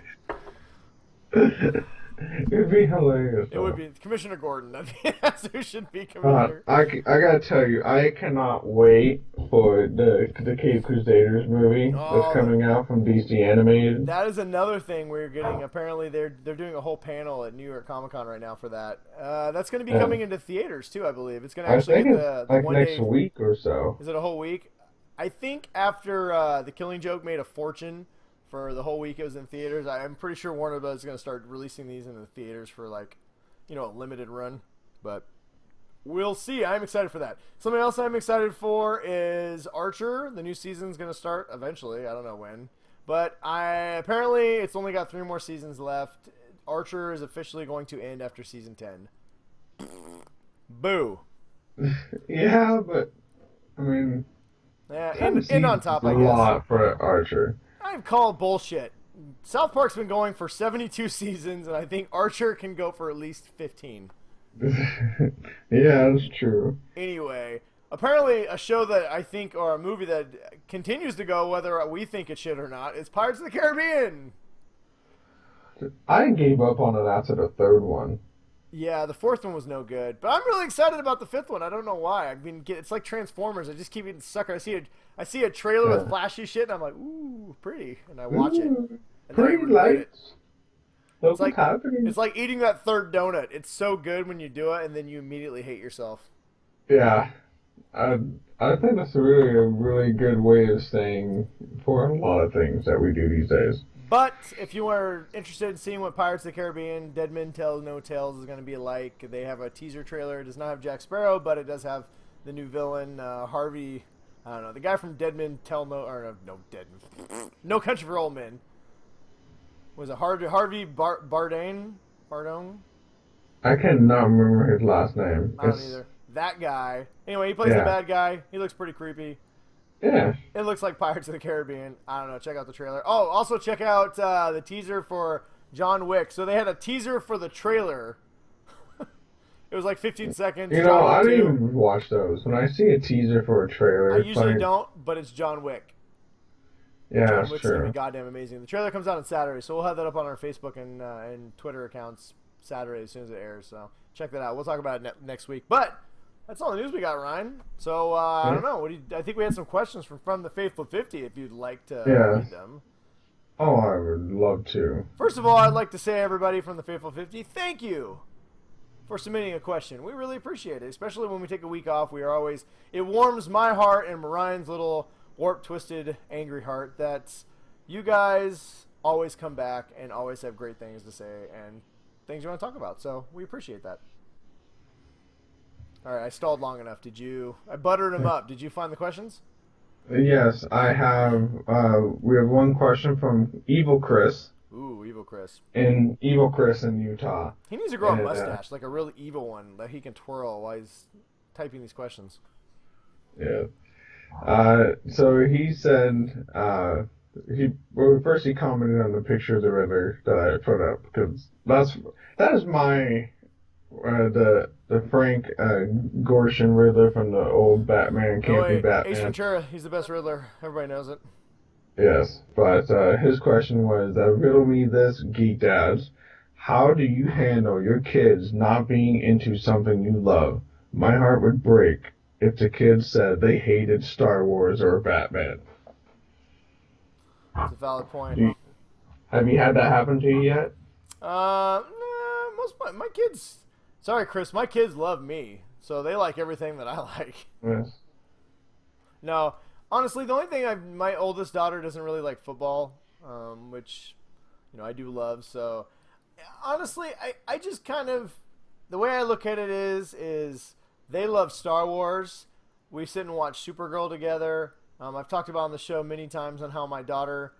It would be hilarious. It would be Commissioner Gordon. That's who should be Commissioner. I gotta tell you, I cannot wait for the Cape Crusaders movie that's coming out from DC Animated. That is another thing we're getting. Apparently, they're doing a whole panel at New York Comic Con right now for that. That's going to be coming into theaters too, I believe. It's going to actually get the like one next day, week or so. Is it a whole week? I think after The Killing Joke made a fortune. For the whole week it was in theaters. I'm pretty sure Warner Bros. Is going to start releasing these in the theaters for like, a limited run. But we'll see. I'm excited for that. Something else I'm excited for is Archer. The new season's going to start eventually. I don't know when. But apparently it's only got 3 more seasons left. Archer is officially going to end after season 10. Yeah, but I mean, and on top, I guess. A lot for Archer. I've called bullshit. South Park's been going for 72 seasons, and I think Archer can go for at least 15. Yeah, that's true. Anyway, apparently a show that I think, or a movie that continues to go, whether we think it should or not, is Pirates of the Caribbean. I gave up on it after the 3rd one. Yeah, the 4th one was no good. But I'm really excited about the 5th one. I don't know why. I mean, it's like Transformers. I just keep getting sucker. I see a trailer with flashy shit, and I'm like, ooh, pretty. And I watch it. And pretty lights. It's like eating that 3rd donut. It's so good when you do it, and then you immediately hate yourself. Yeah. I think that's a really good way of saying for a lot of things that we do these days. But if you are interested in seeing what Pirates of the Caribbean Dead Men Tell No Tales is going to be like, they have a teaser trailer. It does not have Jack Sparrow, but it does have the new villain, Harvey. I don't know, the guy from Dead Men Tell No Country for Old Men. Was it Harvey Bardone? I cannot remember his last name. I don't either. That guy. Anyway, he plays the bad guy. He looks pretty creepy. Yeah. It looks like Pirates of the Caribbean. I don't know. Check out the trailer. Oh, also check out the teaser for John Wick. So they had a teaser for the trailer. It was like 15 seconds. I don't even watch those. When I see a teaser for a trailer, I usually don't, but it's John Wick. Yeah, John that's Wick's true. going to be goddamn amazing. The trailer comes out on Saturday, so we'll have that up on our Facebook and Twitter accounts Saturday as soon as it airs. So check that out. We'll talk about it next week. But that's all the news we got, Ryan. So I don't know. I think we had some questions from the Faithful 50 if you'd like to read them. Oh, I would love to. First of all, I'd like to say, everybody from the Faithful 50, thank you for submitting a question. We really appreciate it, especially when we take a week off. It warms my heart and Ryan's little warped, twisted, angry heart that you guys always come back and always have great things to say and things you want to talk about. So we appreciate that. All right, I stalled long enough. I buttered him up. Did you find the questions? Yes, I have. We have one question from Evil Chris. Ooh, Evil Chris. Evil Chris in Utah. He needs to grow a mustache, like a really evil one that he can twirl while he's typing these questions. Yeah. So he said, first he commented on the picture of the Riddler that I put up, because that is my the Frank Gorshin Riddler from the old Batman, campy Batman. Ace Ventura, he's the best Riddler. Everybody knows it. Yes, but his question was, riddle me this, Geek Dads. How do you handle your kids not being into something you love? My heart would break if the kids said they hated Star Wars or Batman. That's a valid point. Have you had that happen to you yet? Nah, my kids... Sorry, Chris, my kids love me, so they like everything that I like. Yes. No, honestly, the only thing my oldest daughter doesn't really like football, which, I do love. So, honestly, I just kind of, the way I look at it is they love Star Wars. We sit and watch Supergirl together. I've talked about on the show many times on how my daughter,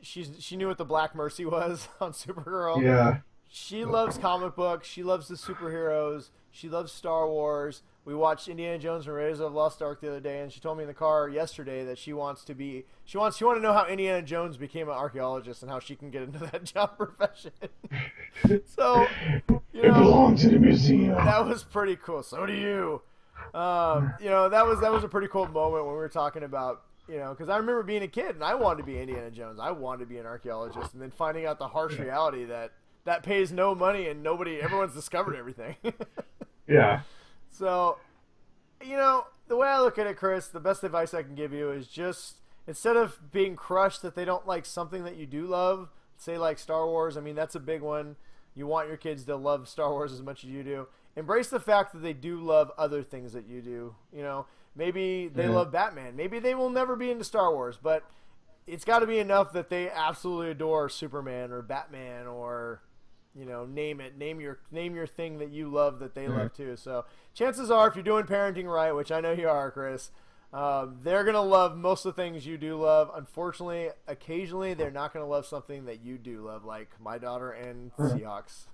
she knew what the Black Mercy was on Supergirl. Yeah. She loves comic books. She loves the superheroes. She loves Star Wars. We watched Indiana Jones and Raiders of the Lost Ark the other day, and she told me in the car yesterday that she wanted to know how Indiana Jones became an archaeologist and how she can get into that job profession. So, it belongs in a museum. That was pretty cool. So do you. That was a pretty cool moment when we were talking about, because I remember being a kid and I wanted to be Indiana Jones. I wanted to be an archaeologist, and then finding out the harsh reality that pays no money and everyone's discovered everything. Yeah. So, the way I look at it, Chris, the best advice I can give you is just, instead of being crushed that they don't like something that you do love, say like Star Wars, that's a big one. You want your kids to love Star Wars as much as you do. Embrace the fact that they do love other things that you do. Maybe they love Batman. Maybe they will never be into Star Wars, but it's got to be enough that they absolutely adore Superman or Batman or... name it. Name your thing that you love that they love too. So chances are, if you're doing parenting right, which I know you are, Chris, they're gonna love most of the things you do love. Unfortunately, occasionally they're not gonna love something that you do love, like my daughter and Seahawks.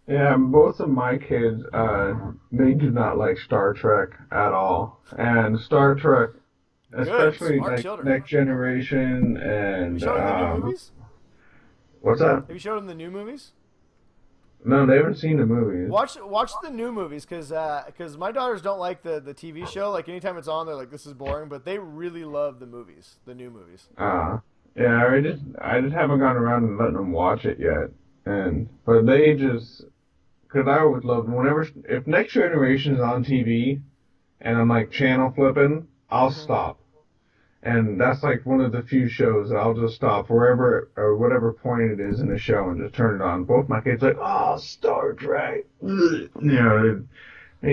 Yeah, both of my kids, they do not like Star Trek at all, and Star Trek, especially like Next Generation and. Have you showed them the new movies? What's that? Have you showed them the new movies? No, they haven't seen the movies. Watch the new movies, because my daughters don't like the TV show. Like, anytime it's on, they're like, this is boring. But they really love the movies, the new movies. Yeah, I just haven't gone around and letting them watch it yet. But they just, because I always love if Next Generation is on TV, and I'm like channel flipping, I'll stop. And that's like one of the few shows that I'll just stop wherever or whatever point it is in the show and just turn it on. Both my kids are like, oh, Star Trek. They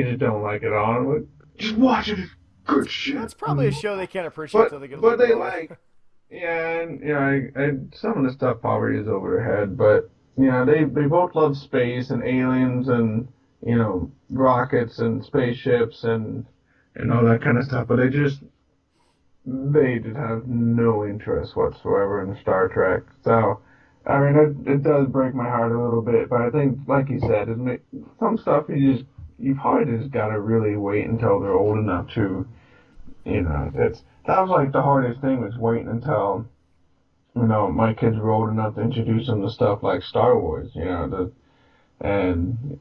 just don't like it all. I'm like, just watch it. It's good shit. That's probably a show they can't appreciate until they get a little But they older. like, yeah, and some of the stuff probably is over their head, but, they both love space and aliens and, rockets and spaceships and all that kind of stuff, but they just have no interest whatsoever in Star Trek. So, it does break my heart a little bit, but I think, like you said, some stuff you probably just gotta really wait until they're old enough to, that was like the hardest thing, was waiting until, my kids were old enough to introduce them to stuff like Star Wars, and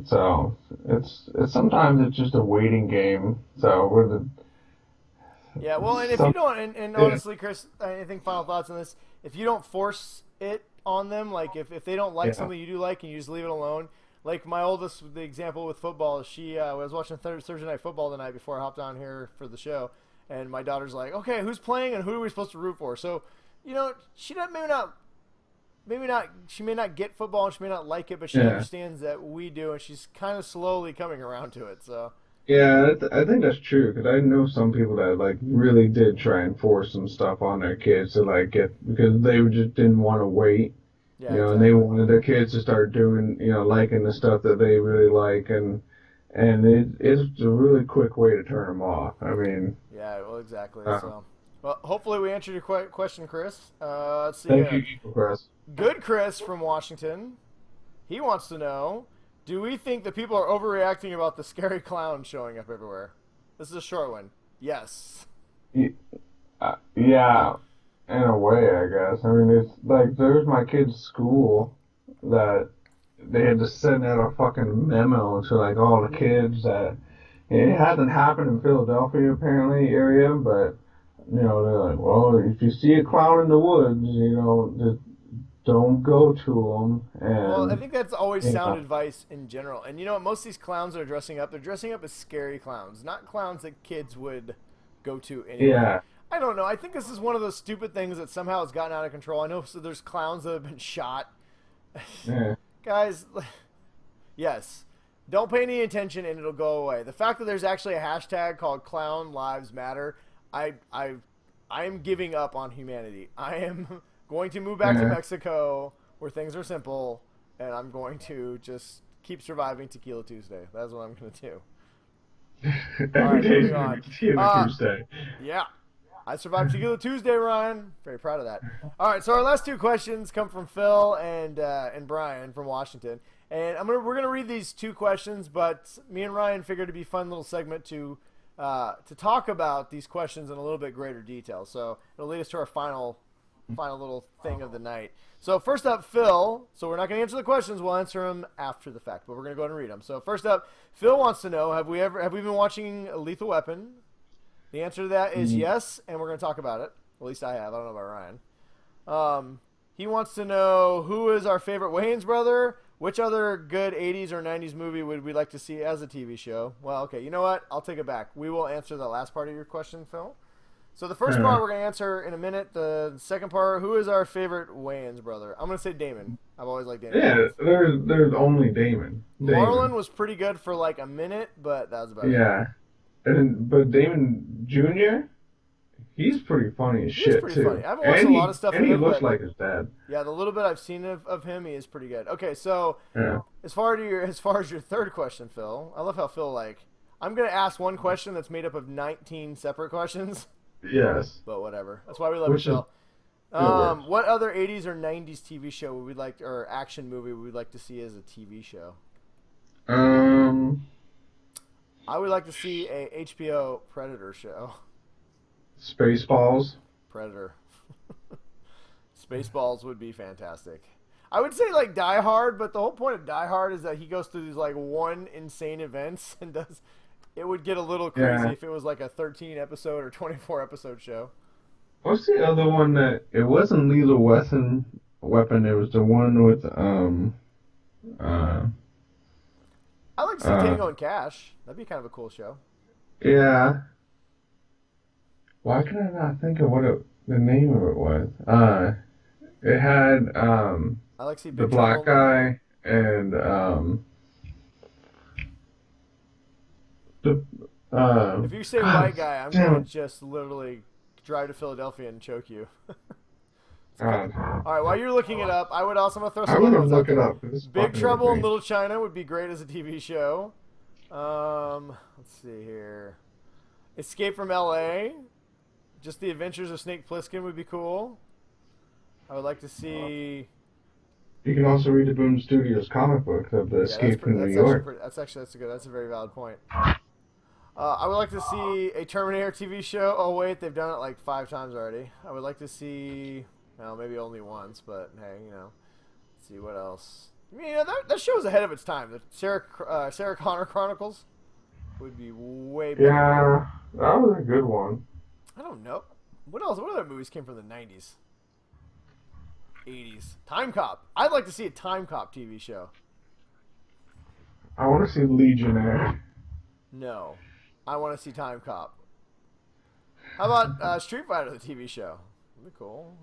so it's sometimes it's just a waiting game. So yeah, well, and if you don't, and honestly, Chris, I think final thoughts on this, if you don't force it on them, like if they don't like something you do like and you just leave it alone, like my oldest, the example with football, she was watching Thursday Night Football the night before I hopped on here for the show, and my daughter's like, okay, who's playing and who are we supposed to root for? So, she may not get football and she may not like it, but she understands that we do, and she's kind of slowly coming around to it, so. Yeah, I think that's true because I know some people that like really did try and force some stuff on their kids to like get because they just didn't want to wait, Yeah, and they exactly. wanted their kids to start doing, liking the stuff that they really like, and it's a really quick way to turn them off. I mean, Yeah, well, exactly. uh, So, well, hopefully we answered your question, Chris. Let's see thank you, here. Chris. Good Chris from Washington. He wants to know, do we think that people are overreacting about the scary clown showing up everywhere? This is a short one. Yes. Yeah, in a way, I guess. I mean, it's like there's my kid's school that they had to send out a fucking memo to like all the kids that it hasn't happened in Philadelphia apparently area, but they're like, well, if you see a clown in the woods, just don't go to them, Well, I and think that's always you sound know, advice in general. And you know what? Most of these clowns that are dressing up, they're dressing up as scary clowns, not clowns that kids would go to anyway. yeah, I don't know. I think this is one of those stupid things that somehow has gotten out of control. I know so there's clowns that have been shot. yeah, Guys, yes. Don't pay any attention and it'll go away. The fact that there's actually a hashtag called Clown Lives Matter, I I I am giving up on humanity. I am going to move back to yeah. Mexico where things are simple and I'm going to just keep surviving Tequila Tuesday. That's what I'm going to do. All Every right, day's moving gonna on. be Tequila Uh Tuesday. yeah. I survived Tequila Tuesday, Ryan. Very proud of that. All right, so our last two questions come from Phil and Brian from Washington, and we're gonna read these two questions, but me and Ryan figured it'd be a fun little segment to talk about these questions in a little bit greater detail. So it'll lead us to our final little thing of the night. So first up, Phil. So we're not going to answer the questions. We'll answer them after the fact, but we're going to go ahead and read them. So first up, Phil wants to know: have we been watching Lethal Weapon? The answer to that is yes, and we're going to talk about it. At least I have. I don't know about Ryan. He wants to know who is our favorite Wayans brother. Which other good 80s or 90s movie would we like to see as a TV show? Well, okay, you know what? I'll take it back. We will answer the last part of your question, Phil. So the first Yeah. part we're going to answer in a minute. The second part, who is our favorite Wayans brother? I'm going to say Damon. I've always liked Damon Yeah, Wayans. there's only Damon. Marlon Damon. was pretty good for like a minute, but that was about it. Yeah. But Damon Jr., he's pretty funny as He is shit pretty funny. too. I haven't watched a And lot he of stuff and with he him, looks but like his dad. yeah, the little bit I've seen of him, he is pretty good. Okay, so Yeah. as far as your third question, Phil, I love how Phil I'm gonna ask one question that's made up of 19 separate questions, Yes. but whatever. That's why we love you, Which is Phil. it works. What other 80s or 90s TV show would we like, or action movie would we like to see as a TV show? Um I would like to see a HBO Predator show. Spaceballs. Predator. Spaceballs would be fantastic. I would say like Die Hard, but the whole point of Die Hard is that he goes through these like one insane events and does. It would get a little crazy Yeah. if it was like a 13 episode or 24 episode show. What's the other one that it wasn't Lethal Weapon, it was the one with uh I like to see uh Tango and Cash. That'd be kind of a cool show. yeah. Why can I not think of the name of it was? It had I like to see the Big Trouble black in Little. guy and the If you say God white guy, I'm damn going it. to just literally drive to Philadelphia and choke you. God. All right, while you're looking it up, I'm gonna throw some I'm other gonna ones out look it there. up. This is Big fucking with Trouble in me. Little China would be great as a TV show. Let's see here. Escape from L.A. Just the Adventures of Snake Plissken would be cool. I would like to see. You can also read the Boom Studios comic book of the Yeah, Escape from New that's York. that's a good. That's a very valid point. I would like to see a Terminator TV show. Oh wait, they've done it like 5 times already. I would like to see, well, maybe only once, but hey, let's see what else. I mean, that show was ahead of its time. The Sarah Connor Chronicles would be way better. Yeah, that was a good one. I don't know. What else? What other movies came from the 90s, 80s? Time Cop. I'd like to see a Time Cop TV show. I want to see Legionnaire. No, I want to see Time Cop. How about Street Fighter, the TV show? That'd be cool.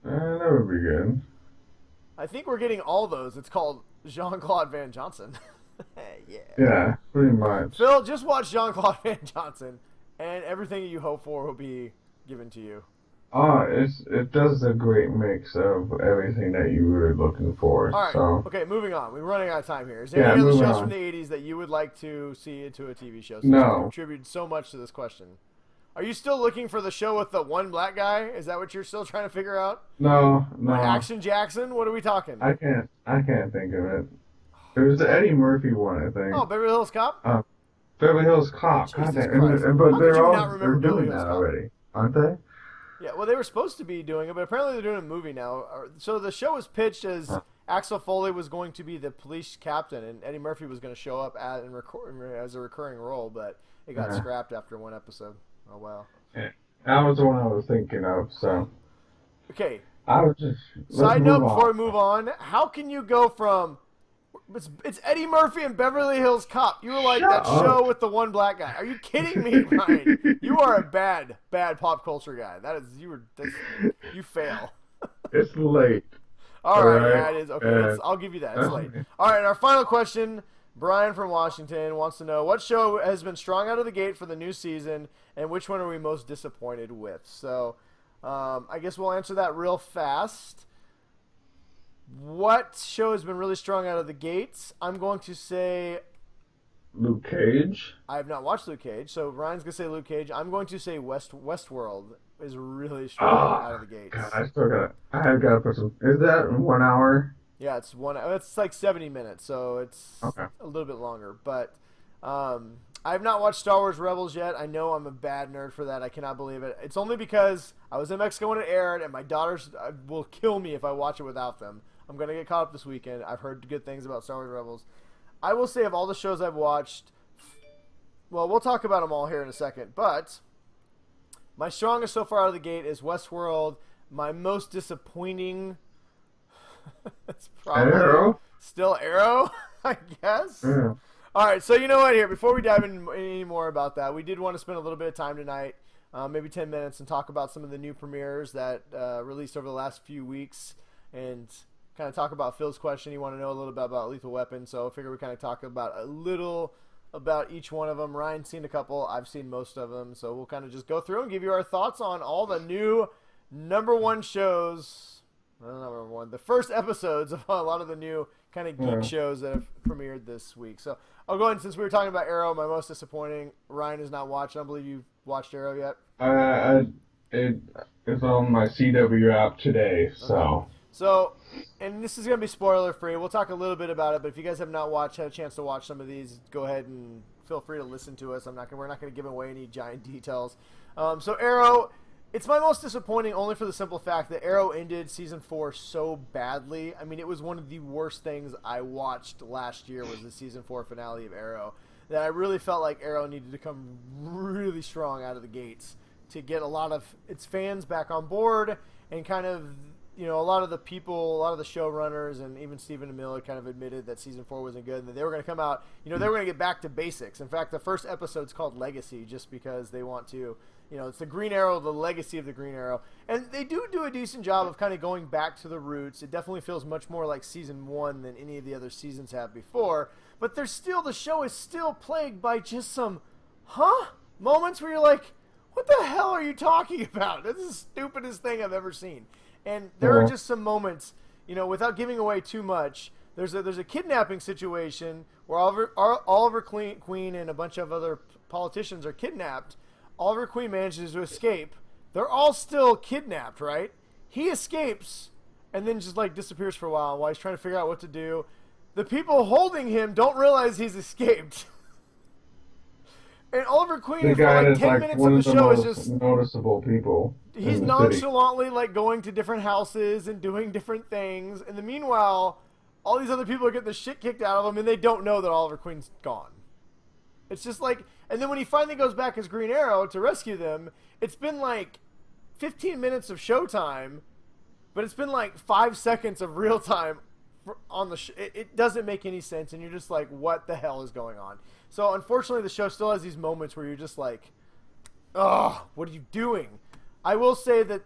That would be good. I think we're getting all those. It's called Jean-Claude Van Johnson. Yeah. Yeah, pretty much. Phil, just watch Jean-Claude Van Johnson, and everything you hope for will be given to you. It does a great mix of everything that you were looking for. All right. So Okay, moving on. We're running out of time here. Is there yeah, any other moving shows on. from the 80s that you would like to see into a TV show since you No. contributed so much to this question? Are you still looking for the show with the one black guy? Is that what you're still trying to figure out? No, Like Action Jackson? What are we talking? I can't think of it. There was the Eddie Murphy one, I think. Oh, Beverly Hills Cop? Beverly Hills Cop. Jesus God, Christ. but How could you not remember they're Beverly doing Hills that Cop? already, aren't they? Yeah, well, they were supposed to be doing it, but apparently they're doing a movie now. So the show was pitched as Axel Foley was going to be the police captain, and Eddie Murphy was going to show up as a recurring role, but it got scrapped after one episode. Oh, wow. Yeah. That was the one I was thinking of, so. Okay. I was just. Side note before we move on, how can you go from it's Eddie Murphy and Beverly Hills Cop? You were like that show with the one black guy. Are you kidding me, Ryan? You are a bad pop culture guy. You fail. It's late. All right, yeah, it is. Okay, I'll give you that. It's late. All right, our final question. Brian from Washington wants to know what show has been strong out of the gate for the new season, and which one are we most disappointed with? So, I guess we'll answer that real fast. What show has been really strong out of the gates? I'm going to say Luke Cage. I have not watched Luke Cage, so Ryan's gonna say Luke Cage. I'm going to say Westworld is really strong out of the gates. God, I've got to put some. Is that 1 hour? Yeah, it's It's like 70 minutes, so it's Okay. a little bit longer. But I have not watched Star Wars Rebels yet. I know I'm a bad nerd for that. I cannot believe it. It's only because I was in Mexico when it aired, and my daughters will kill me if I watch it without them. I'm gonna get caught up this weekend. I've heard good things about Star Wars Rebels. I will say of all the shows I've watched, well, we'll talk about them all here in a second, but my strongest so far out of the gate is Westworld. My most disappointing, it's probably Arrow? Still Arrow, I guess. Yeah. All right, so you know what? Here, before we dive in any more about that, we did want to spend a little bit of time tonight, maybe 10 minutes, and talk about some of the new premieres that released over the last few weeks, and kind of talk about Phil's question. You want to know a little bit about Lethal Weapon, so I figure we kind of talk about a little about each one of them. Ryan's seen a couple. I've seen most of them, so we'll kind of just go through and give you our thoughts on all the new number one shows. Well, not number one, the first episodes of a lot of the new kind of geek shows that have premiered this week. So I'll go ahead, since we were talking about Arrow, my most disappointing. Ryan has not watched. I don't believe you've watched Arrow yet. It's on my CW app today, so. Okay. So, and this is going to be spoiler free. We'll talk a little bit about it, but if you guys have not had a chance to watch some of these, go ahead and feel free to listen to us. We're not going to give away any giant details. So Arrow, it's my most disappointing only for the simple fact that Arrow ended season 4 so badly. I mean, it was one of the worst things I watched last year was the season 4 finale of Arrow. That I really felt like Arrow needed to come really strong out of the gates to get a lot of its fans back on board and kind of, you know, a lot of the people, a lot of the showrunners, and even Stephen Amell kind of admitted that season 4 wasn't good and that they were going to come out, you know, they were going to get back to basics. In fact, the first episode's called Legacy just because they want to, you know, it's the Green Arrow, the legacy of the Green Arrow. And they do a decent job of kind of going back to the roots. It definitely feels much more like season 1 than any of the other seasons have before. But there's still, the show is still plagued by just some, moments where you're like, what the hell are you talking about? This is the stupidest thing I've ever seen. And there are just some moments, you know, without giving away too much, there's a kidnapping situation where Oliver Queen and a bunch of other politicians are kidnapped. Oliver Queen manages to escape. They're all still kidnapped, right? He escapes and then just like disappears for a while he's trying to figure out what to do. The people holding him don't realize he's escaped. And Oliver Queen, for like 10 minutes of the show, is just noticeable people. He's nonchalantly like going to different houses and doing different things. In the meanwhile, all these other people are getting the shit kicked out of them, and they don't know that Oliver Queen's gone. It's just like, and then when he finally goes back as Green Arrow to rescue them, it's been like 15 minutes of showtime, but it's been like 5 seconds of real time on the it doesn't make any sense, and you're just like, what the hell is going on? So unfortunately, the show still has these moments where you're just like, oh, what are you doing? I will say that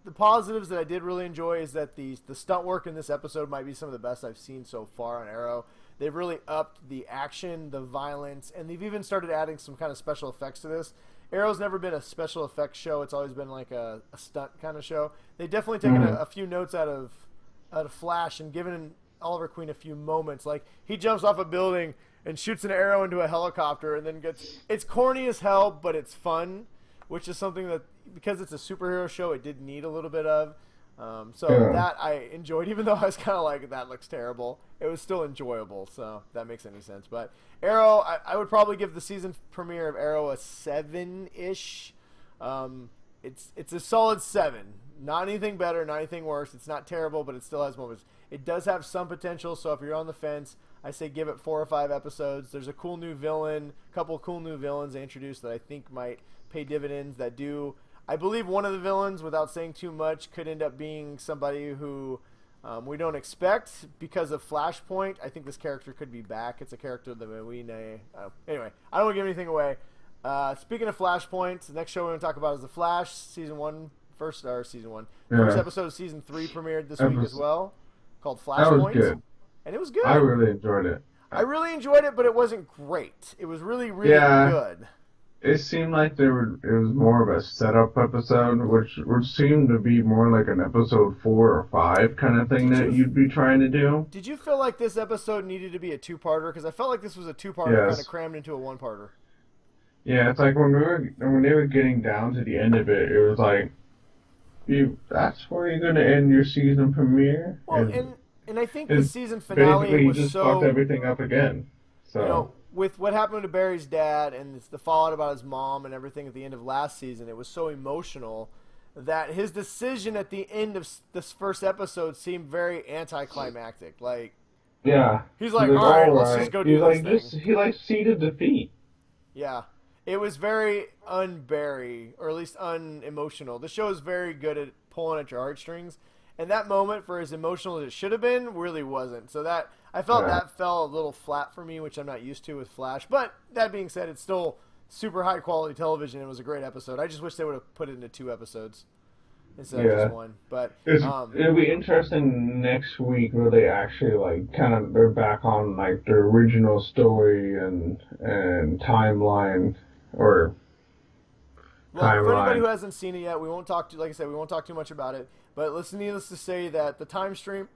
the positives that I did really enjoy is that the stunt work in this episode might be some of the best I've seen so far on Arrow. they've really upped the action, the violence, and they've even started adding some kind of special effects to this. Arrow's never been a special effects show. It's always been like a stunt kind of show. They've definitely taken a few notes out of Flash and given Oliver Queen a few moments. Like, he jumps off a building and shoots an arrow into a helicopter and then gets... It's corny as hell, but it's fun, which is something that, because it's a superhero show, it did need a little bit of. That I enjoyed, even though I was kind of like, that looks terrible. It was still enjoyable, so that makes any sense. But Arrow, I would probably give the season premiere of Arrow a 7-ish. It's a solid 7. Not anything better, not anything worse. It's not terrible, but it still has moments. It does have some potential, so if you're on the fence, I say give it 4 or 5 episodes. There's a cool new villain, a couple of cool new villains they introduced that I think might pay dividends that do. I believe one of the villains, without saying too much, could end up being somebody who we don't expect because of Flashpoint. I think this character could be back. It's a character that we know. Anyway, I don't want to give anything away. Speaking of Flashpoint, the next show we're going to talk about is The Flash, First episode of season 3 premiered this week as well, called Flashpoint. That was good. And it was good. I really enjoyed it. I really enjoyed it, but it wasn't great. It was really, really good. It seemed like it was more of a setup episode, which seemed to be more like an episode 4 or 5 kind of thing that you'd be trying to do. Did you feel like this episode needed to be a 2-parter? Because I felt like this was a 2-parter kind of crammed into a 1-parter. Yeah, it's like when they were getting down to the end of it, it was like, that's where you're going to end your season premiere? Well, and I think the season finale basically was just so... fucked everything up again. So... You know, with what happened to Barry's dad and the fallout about his mom and everything at the end of last season, it was so emotional that his decision at the end of this first episode seemed very anticlimactic. Like, yeah, he's like, all right, let's just go do this thing. He ceded defeat. Yeah, it was very un-Barry, or at least unemotional. The show is very good at pulling at your heartstrings, and that moment, for as emotional as it should have been, really wasn't. So that I felt that fell a little flat for me, which I'm not used to with Flash. But that being said, it's still super high quality television. It was a great episode. I just wish they would have put it into 2 episodes instead of just 1. But it'll be interesting next week where they actually they're back on like the original story and timeline or. Well, for anybody who hasn't seen it yet, we won't talk too much about it. But needless to say that the time stream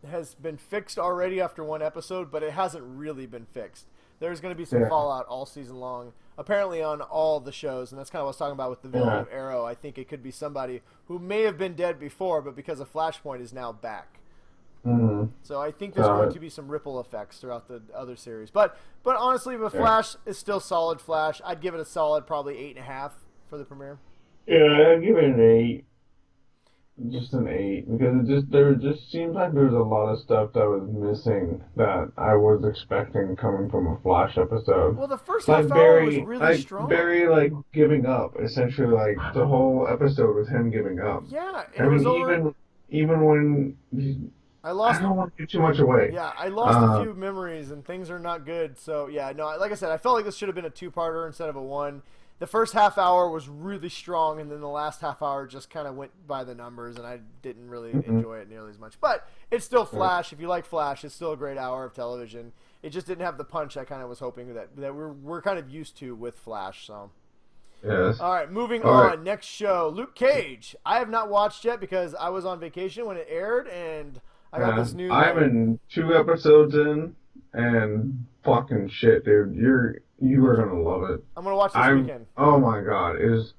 has been fixed already after 1 episode, but it hasn't really been fixed. There's going to be some fallout all season long, apparently on all the shows, and that's kind of what I was talking about with the villain of Arrow. I think it could be somebody who may have been dead before, but because of Flashpoint is now back. Mm-hmm. So I think there's going to be some ripple effects throughout the other series. But honestly, the Flash is still solid Flash. I'd give it a solid probably 8.5 for the premiere. Yeah, I'd give it an 8. Just an 8, because there just seems like there's a lot of stuff that was missing that I was expecting coming from a Flash episode. Well, the first half hour was really strong. Barry giving up, essentially, the whole episode was him giving up. Yeah, and even when I don't want to give too much away. Yeah, I lost a few memories and things are not good. So yeah, no, like I said, I felt like this should have been a 2-parter instead of a 1. The first half hour was really strong, and then the last half hour just kind of went by the numbers, and I didn't really enjoy it nearly as much. But it's still Flash. If you like Flash, it's still a great hour of television. It just didn't have the punch I kind of was hoping that we're kind of used to with Flash. So, yes. All right, moving on. Next show, Luke Cage. I have not watched yet because I was on vacation when it aired, and I got this new. I'm in 2 episodes in, and fucking shit, dude, you are gonna love it. I'm gonna watch this weekend. Oh my god, it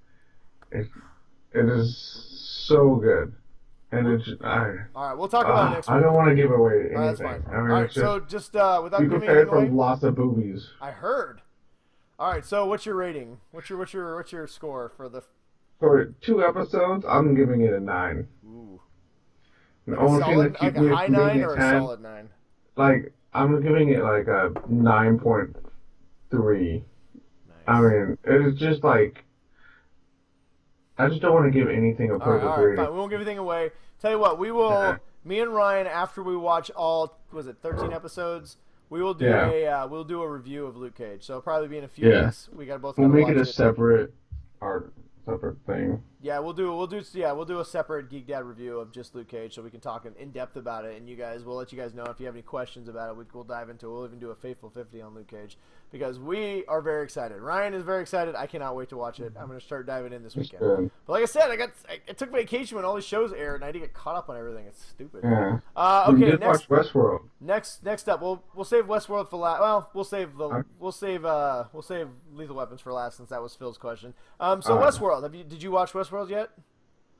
is so good, and all right, we'll talk about it next week. I don't want to give away anything. That's fine. I mean, all right, so just without be giving prepared anything for away, lots of boobies. I heard. All right, so what's your rating? What's your score for the? For 2 episodes, I'm giving it a 9. Ooh. The only thing that keeps me a high from 9 giving or it a 10, solid 9? I'm giving it a 9.3. Nice. I mean, it's just I just don't want to give anything a perfect rating. All right, fine. We won't give anything away. Tell you what, we will. Me and Ryan, after we watch all, 13 episodes, we will do we'll do a review of Luke Cage. So it'll probably be in a few weeks. We got both. We'll make it a separate thing. Yeah, we'll do a separate Geek Dad review of just Luke Cage, so we can talk in depth about it. And we'll let you guys know if you have any questions about it. We'll dive into it. We'll even do a Faithful 50 on Luke Cage because we are very excited. Ryan is very excited. I cannot wait to watch it. I'm going to start diving in this weekend. Good. But like I said, I took vacation when all these shows aired, and I didn't get caught up on everything. It's stupid. Yeah. Okay, we watch Westworld. Next up, we'll save Westworld for last. Well, we'll save Lethal Weapons for last since that was Phil's question. Westworld. Did you watch Westworld yet?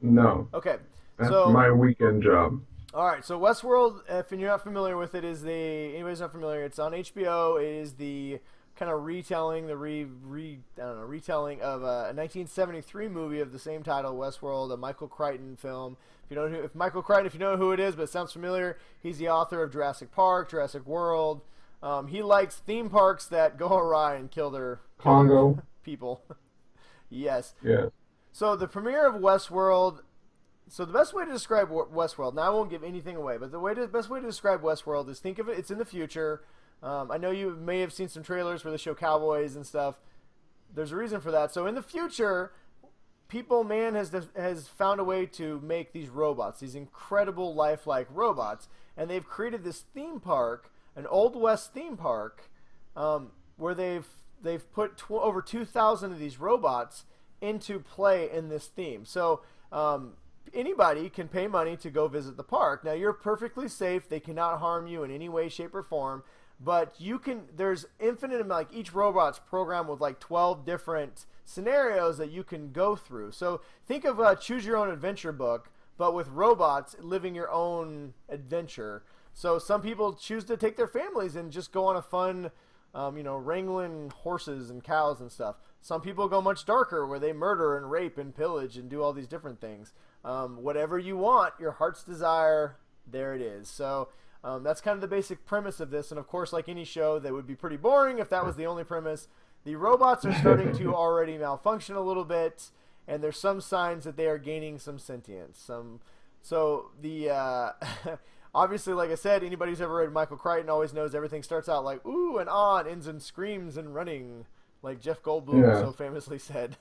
No. Okay. That's my weekend job. All right. So Westworld, if you're not familiar with it, anybody's not familiar, it's on HBO. It is the kind of retelling, retelling of a 1973 movie of the same title, Westworld, a Michael Crichton film. If you know who it is, but it sounds familiar, he's the author of Jurassic Park, Jurassic World. He likes theme parks that go awry and kill their Congo people. Yes. Yeah. So the premiere of Westworld. So the best way to describe Westworld. Now I won't give anything away, but the best way to describe Westworld is think of it. It's in the future. I know you may have seen some trailers where they show cowboys and stuff. There's a reason for that. So in the future, man has found a way to make these robots, these incredible lifelike robots, and they've created this theme park, an Old West theme park, where they've put over 2,000 of these robots into play in this theme. So anybody can pay money to go visit the park. Now you're perfectly safe. They cannot harm you in any way, shape, or form. But there's infinite amount, like each robot's programmed with like 12 different scenarios that you can go through. So think of a choose your own adventure book, but with robots living your own adventure. So some people choose to take their families and just go on a fun, wrangling horses and cows and stuff. Some people go much darker where they murder and rape and pillage and do all these different things. Whatever you want, your heart's desire, there it is. So that's kind of the basic premise of this. And of course, like any show, that would be pretty boring if that was the only premise. The robots are starting to already malfunction a little bit, and there's some signs that they are gaining some sentience. Obviously, like I said, anybody who's ever read Michael Crichton always knows everything starts out like ooh and ah and ends in screams and running, like Jeff Goldblum so famously said.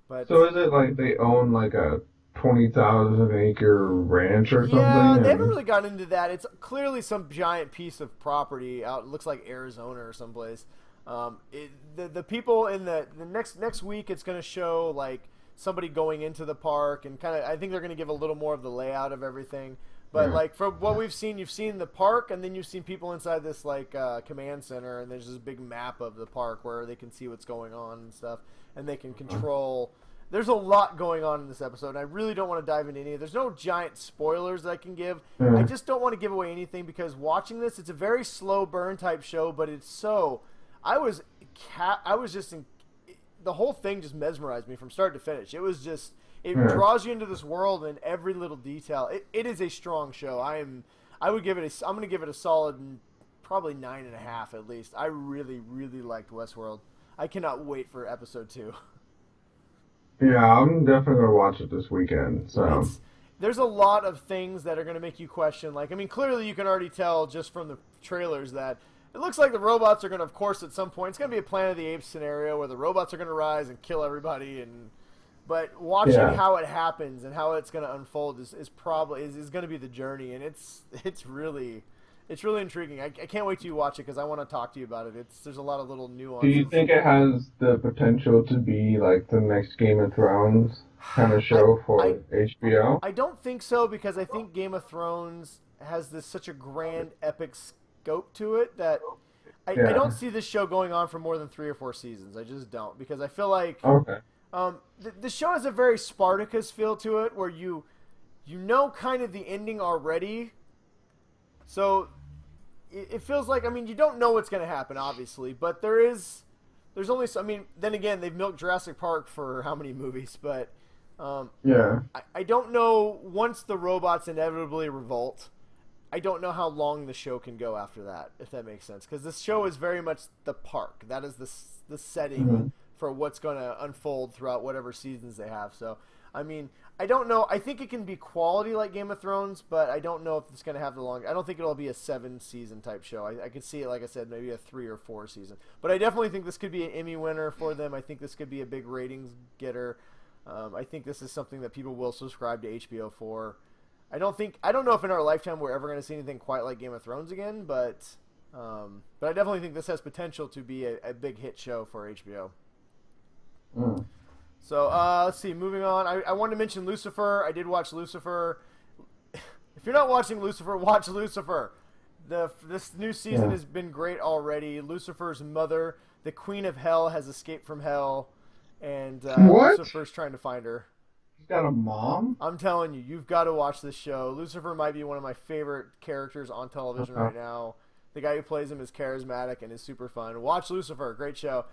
But so is it like they own like a 20,000-acre ranch or something? Yeah, they haven't really gotten into that. It's clearly some giant piece of property out. It looks like Arizona or someplace. The people in the next week, it's going to show like somebody going into the park and kind of. I think they're going to give a little more of the layout of everything. But like from what we've seen, you've seen the park, and then you've seen people inside this like command center, and there's this big map of the park where they can see what's going on and stuff, and they can control. There's a lot going on in this episode, and I really don't want to dive into any of it. There's no giant spoilers that I can give. I just don't want to give away anything because watching this, it's a very slow burn type show, but it's so. The whole thing just mesmerized me from start to finish. It was just. It draws you into this world in every little detail. It is a strong show. I'm going to give it a solid probably 9.5 at least. I really, really liked Westworld. I cannot wait for episode 2. Yeah, I'm definitely going to watch it this weekend. So there's a lot of things that are going to make you question. Like, I mean, clearly you can already tell just from the trailers that it looks like the robots are going to, of course, at some point, it's going to be a Planet of the Apes scenario where the robots are going to rise and kill everybody But watching how it happens and how it's going to unfold is going to be the journey, and it's really intriguing. I can't wait till you watch it because I want to talk to you about it. There's a lot of little nuances. Do you think it has the potential to be like the next Game of Thrones kind of show for HBO? I don't think so because I think Game of Thrones has such a grand epic scope to it that I don't see this show going on for more than 3 or 4 seasons. I just don't because I feel like the show has a very Spartacus feel to it, where you know kind of the ending already. So it feels like, I mean, you don't know what's going to happen, obviously, but there's only. I mean, then again, they've milked Jurassic Park for how many movies? But I don't know. Once the robots inevitably revolt, I don't know how long the show can go after that, if that makes sense. Because this show is very much the park. That is the setting for what's going to unfold throughout whatever seasons they have. So, I mean, I don't know. I think it can be quality like Game of Thrones, but I don't know if it's going to have the long. I don't think it'll be a 7-season type show. I could see it, like I said, maybe a 3 or 4 season. But I definitely think this could be an Emmy winner for them. I think this could be a big ratings getter. I think this is something that people will subscribe to HBO for. I don't know if in our lifetime we're ever going to see anything quite like Game of Thrones again, but I definitely think this has potential to be a big hit show for HBO. So let's see. Moving on, I wanted to mention Lucifer. I did watch Lucifer. If you're not watching Lucifer, watch Lucifer. This new season has been great already. Lucifer's mother, the Queen of Hell, has escaped from hell, and Lucifer's trying to find her. He's got a mom? I'm telling you, you've got to watch this show. Lucifer might be one of my favorite characters on television right now. The guy who plays him is charismatic and is super fun. Watch Lucifer, great show.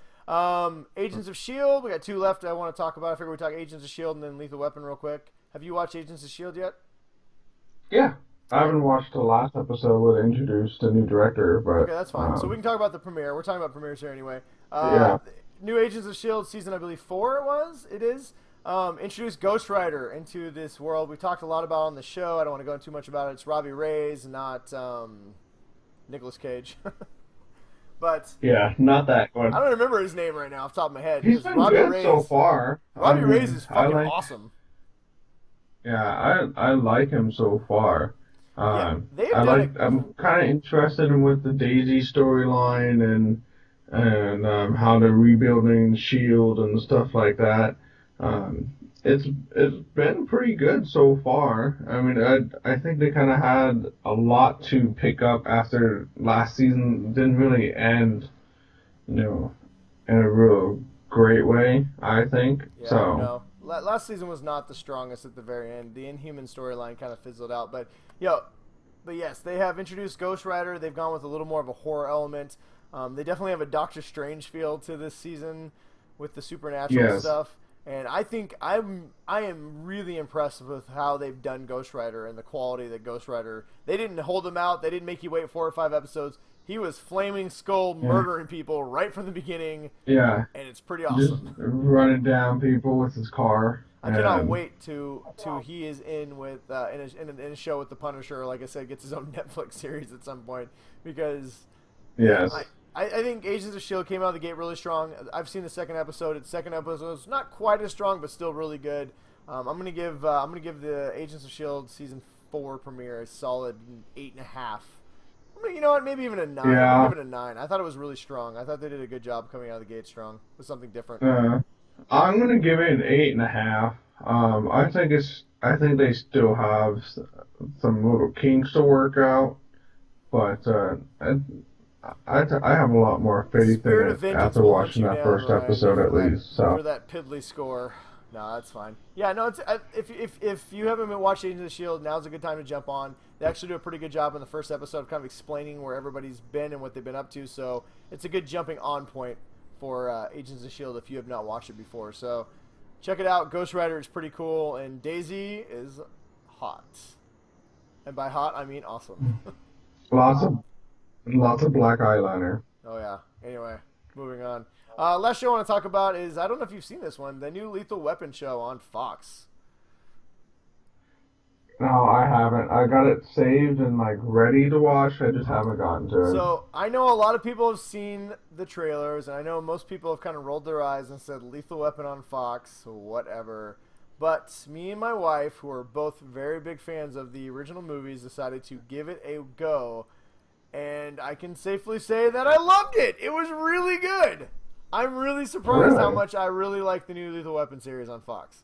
Agents of S.H.I.E.L.D., we got 2 left I want to talk about. I figure we talk Agents of S.H.I.E.L.D. and then Lethal Weapon real quick. Have you watched Agents of S.H.I.E.L.D. yet? Yeah. I haven't watched the last episode where they introduced a new director, but... Okay, that's fine. So we can talk about the premiere. We're talking about premieres here anyway. New Agents of S.H.I.E.L.D. season, I believe 4 it is. Introduced Ghost Rider into this world. We talked a lot about it on the show. I don't want to go into too much about it. It's Robbie Reyes, not Nicolas Cage. But yeah, not that one. I don't remember his name right now off the top of my head. He's been good so far. Robbie Reyes is fucking awesome. Yeah, I like him so far. I'm kind of interested in with the Daisy storyline and how they're rebuilding Shield and stuff like that. It's been pretty good so far. I mean, I think they kind of had a lot to pick up after last season didn't really end, in a real great way, I think. Yeah, so. No. Last season was not the strongest at the very end. The Inhuman storyline kind of fizzled out. But yes, they have introduced Ghost Rider. They've gone with a little more of a horror element. They definitely have a Doctor Strange feel to this season with the supernatural stuff. And I think I am really impressed with how they've done Ghost Rider and the quality that Ghost Rider. They didn't hold him out. They didn't make you wait 4 or 5 episodes. He was flaming skull murdering people right from the beginning. Yeah. And it's pretty awesome. Just running down people with his car. I cannot wait to he is in with in a show with the Punisher. Like I said, gets his own Netflix series at some point because I think Agents of S.H.I.E.L.D. came out of the gate really strong. I've seen the second episode. Its second episode is not quite as strong, but still really good. I'm gonna give the Agents of S.H.I.E.L.D. season 4 premiere a solid 8.5. You know what? Maybe even a 9. Yeah. I'm gonna give it a 9. I thought it was really strong. I thought they did a good job coming out of the gate strong with something different. I'm gonna give it an 8.5. I think they still have some little kinks to work out, but I have a lot more faith in it after watching that first episode at least. So for that piddly score. No, that's fine. Yeah, no. It's if you haven't been watching Agents of S.H.I.E.L.D., now's a good time to jump on. They actually do a pretty good job in the first episode of kind of explaining where everybody's been and what they've been up to. So it's a good jumping on point for Agents of S.H.I.E.L.D. if you have not watched it before. So check it out. Ghost Rider is pretty cool, and Daisy is hot. And by hot, I mean awesome. Lots of black eyeliner. Oh yeah. Anyway, moving on. Last show I want to talk about is, I don't know if you've seen this one, the new Lethal Weapon show on Fox. No, I haven't. I got it saved and ready to watch. I just haven't gotten to it. So I know a lot of people have seen the trailers, and I know most people have kind of rolled their eyes and said Lethal Weapon on Fox, whatever. But me and my wife, who are both very big fans of the original movies, decided to give it a go. And I can safely say that I loved it. It was really good. I'm really surprised how much I really like the new Lethal Weapon series on Fox.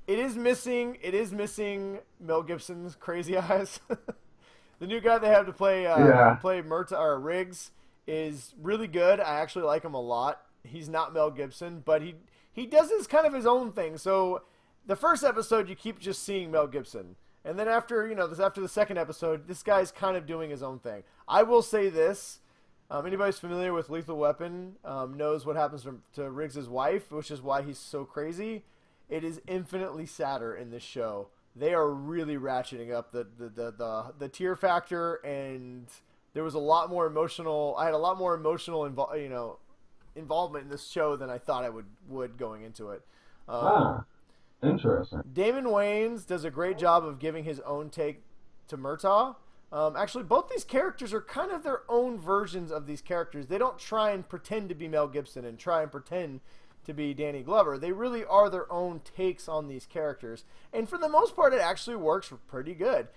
It is missing Mel Gibson's crazy eyes. The new guy they have to play Murtaugh or Riggs is really good. I actually like him a lot. He's not Mel Gibson, but he does his kind of his own thing. So the first episode you keep just seeing Mel Gibson. And then after the second episode, this guy's kind of doing his own thing. I will say this. Anybody who's familiar with Lethal Weapon knows what happens to Riggs' wife, which is why he's so crazy. It is infinitely sadder in this show. They are really ratcheting up the tear factor, and there was a lot more emotional. I had a lot more emotional involvement in this show than I thought I would going into it. Interesting. Damon Wayans does a great job of giving his own take to Murtaugh. Actually, both these characters are kind of their own versions of these characters. They don't try and pretend to be Mel Gibson and try and pretend to be Danny Glover. They really are their own takes on these characters. And for the most part, it actually works pretty good.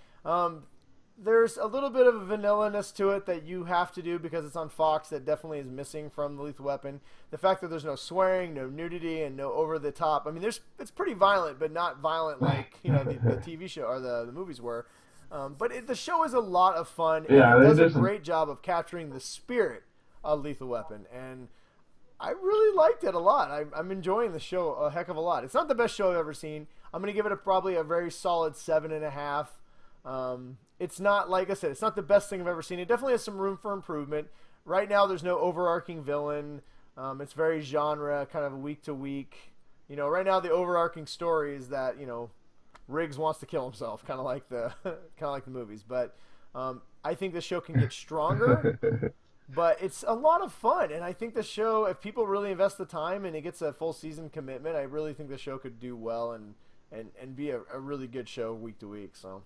There's a little bit of a vanilla-ness to it that you have to do because it's on Fox that definitely is missing from the Lethal Weapon. The fact that there's no swearing, no nudity, and no over-the-top. I mean, it's pretty violent, but not violent like the TV show or the movies were. But the show is a lot of fun. And it does a great job of capturing the spirit of Lethal Weapon. And I really liked it a lot. I'm enjoying the show a heck of a lot. It's not the best show I've ever seen. I'm going to give it probably a very solid 7.5. It's not, like I said, it's not the best thing I've ever seen. It definitely has some room for improvement. Right now, there's no overarching villain. It's very genre, kind of week to week. Right now the overarching story is that Riggs wants to kill himself, kind of like the movies. But I think the show can get stronger. But it's a lot of fun, and I think the show, if people really invest the time and it gets a full season commitment, I really think the show could do well and be a really good show week to week. So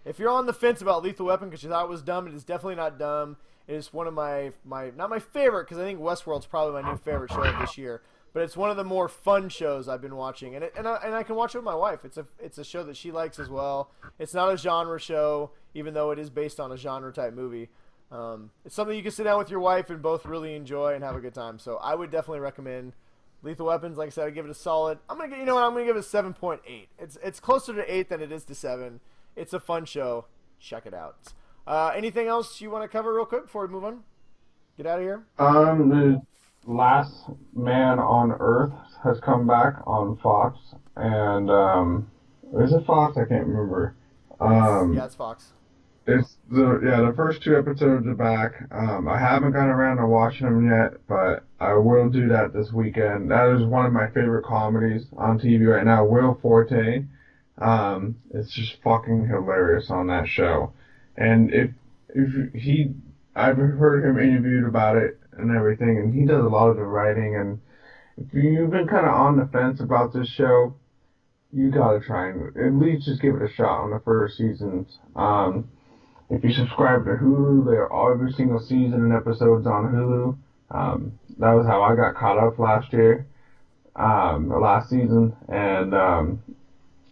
if you're on the fence about Lethal Weapon because you thought it was dumb, it is definitely not dumb. It is one of my not my favorite, because I think Westworld's probably my new favorite show of this year, but it's one of the more fun shows I've been watching, and I can watch it with my wife. It's a show that she likes as well. It's not a genre show, even though it is based on a genre type movie. It's something you can sit down with your wife and both really enjoy and have a good time. So I would definitely recommend Lethal Weapons. Like I said, I give it a solid. I'm gonna give it a 7.8. It's closer to 8 than it is to 7. It's a fun show. Check it out. Anything else you want to cover real quick before we move on? Get out of here. The Last Man on Earth has come back on Fox, and is it Fox? I can't remember. Yeah, it's Fox. It's the first 2 episodes are back. I haven't gotten around to watching them yet, but I will do that this weekend. That is one of my favorite comedies on TV right now. Will Forte, it's just fucking hilarious on that show. And I've heard him interviewed about it and everything, and he does a lot of the writing. And if you've been kind of on the fence about this show, you gotta try and at least just give it a shot on the first seasons. If you subscribe to Hulu, there are every single season and episodes on Hulu. That was how I got caught up last season. And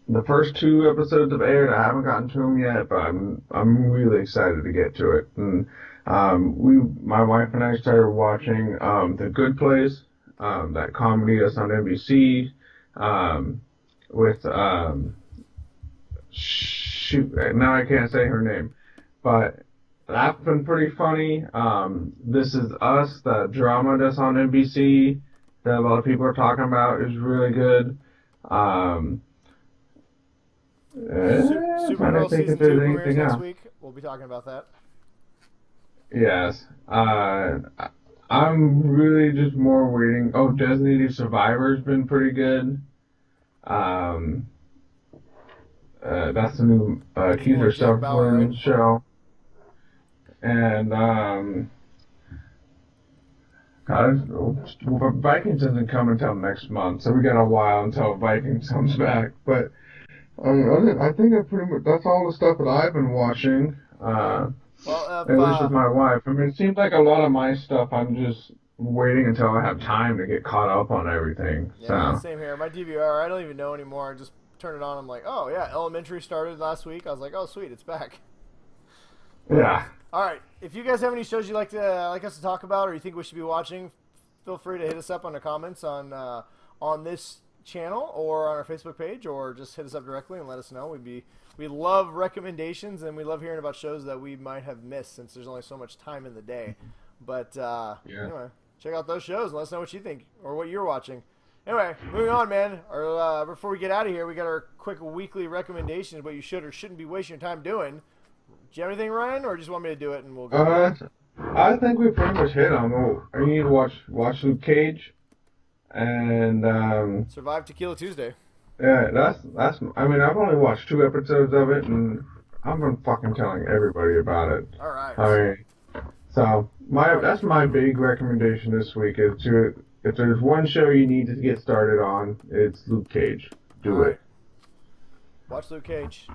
the first 2 episodes have aired. I haven't gotten to them yet, but I'm really excited to get to it. And my wife and I started watching The Good Place, that comedy that's on NBC, with now I can't say her name. But that's been pretty funny. This Is Us, the drama that's on NBC that a lot of people are talking about, is really good. Supergirl season 2 premieres next week. We'll be talking about that. Yes. I'm really just more waiting. Oh, Designated Survivor's been pretty good. That's the new Accuser Sutherland show. And Vikings doesn't come until next month, so we got a while until Vikings comes back. But I think that's all the stuff that I've been watching. At least with my wife. I mean, it seems like a lot of my stuff I'm just waiting until I have time to get caught up on everything. Yeah, same here. My DVR, I don't even know anymore. I just turn it on. I'm like, oh yeah, Elementary started last week. I was like, oh sweet, it's back. Yeah. All right. If you guys have any shows you'd like us to talk about, or you think we should be watching, feel free to hit us up on the comments on this channel or on our Facebook page, or just hit us up directly and let us know. We love recommendations, and we love hearing about shows that we might have missed since there's only so much time in the day. But anyway, check out those shows and let us know what you think or what you're watching. Anyway, moving on, man. Before we get out of here, we got our quick weekly recommendations, what you should or shouldn't be wasting your time doing. Do you have anything, Ryan, or just want me to do it and we'll go? I think we pretty much hit on it. You need to watch Luke Cage and Survive Tequila Tuesday. Yeah, that's. I mean, I've only watched 2 episodes of it, and I've been fucking telling everybody about it. All right. So that's my big recommendation this week is if there's one show you need to get started on, it's Luke Cage. Do it. Watch Luke Cage.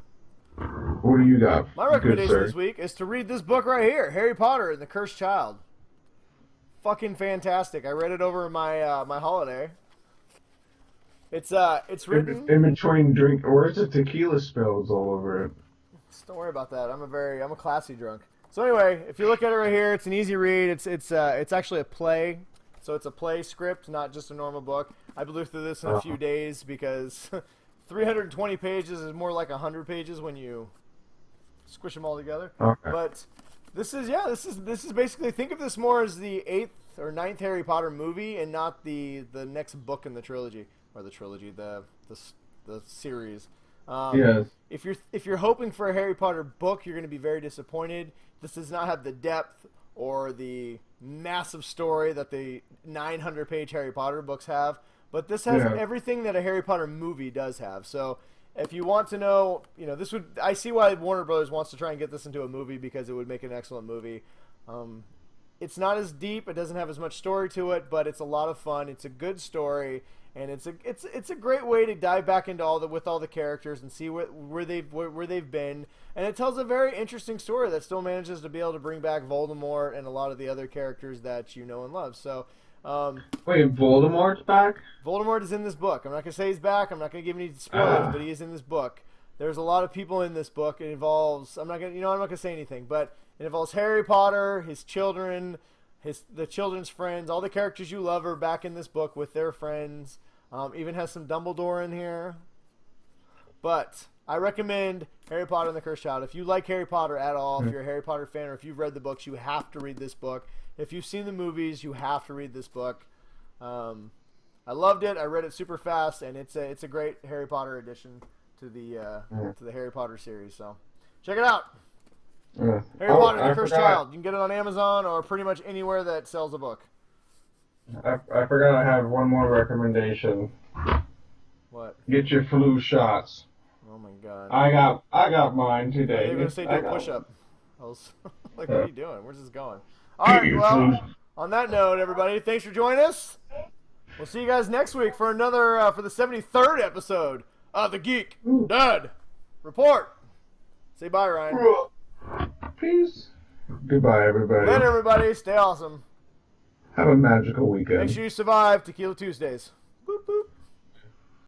What do you got? My recommendation this week is to read this book right here, Harry Potter and the Cursed Child. fucking fantastic. I read it over my my holiday. It's written. In between drink, where's the tequila spills all over it? Just don't worry about that. I'm a classy drunk. So anyway, if you look at it right here, it's an easy read. It's actually a play. So it's a play script, not just a normal book. I blew through this in a few days because 320 pages is more like 100 pages when you squish them all together. Okay. But this is basically, think of this more as the 8th or 9th Harry Potter movie and not the next book in the trilogy, or the series. Yes. If you're hoping for a Harry Potter book, you're going to be very disappointed. This does not have the depth or the massive story that the 900-page Harry Potter books have, but this has everything that a Harry Potter movie does have. So if you want to know, I see why Warner Brothers wants to try and get this into a movie, because it would make an excellent movie. It's not as deep, it doesn't have as much story to it, but it's a lot of fun. It's a good story, and it's a great way to dive back into all the characters and see where they've been. And it tells a very interesting story that still manages to be able to bring back Voldemort and a lot of the other characters that you know and love. So wait, Voldemort's back? Voldemort is in this book. I'm not going to say he's back. I'm not going to give any spoilers, but he is in this book. There's a lot of people in this book. It involves, I'm not going to say anything, but it involves Harry Potter, his children, the children's friends. All the characters you love are back in this book with their friends. Even has some Dumbledore in here. But I recommend Harry Potter and the Cursed Child. If you like Harry Potter at all, if you're a Harry Potter fan, or if you've read the books, you have to read this book. If you've seen the movies, you have to read this book. I loved it. I read it super fast, and it's a great Harry Potter addition to the Harry Potter series. So check it out. Harry Potter and the Cursed Child. You can get it on Amazon or pretty much anywhere that sells a book. I forgot I have one more recommendation. What? Get your flu shots. Oh my god. I got mine today. They were going to say do a push-up. I was like, what are you doing? Where's this going? Alright, well, on that note, everybody, thanks for joining us. We'll see you guys next week for another, for the 73rd episode of the Geek Dad Report. Say bye, Ryan. Peace. Goodbye, everybody. Later, everybody. Stay awesome. Have a magical weekend. Make sure you survive Tequila Tuesdays.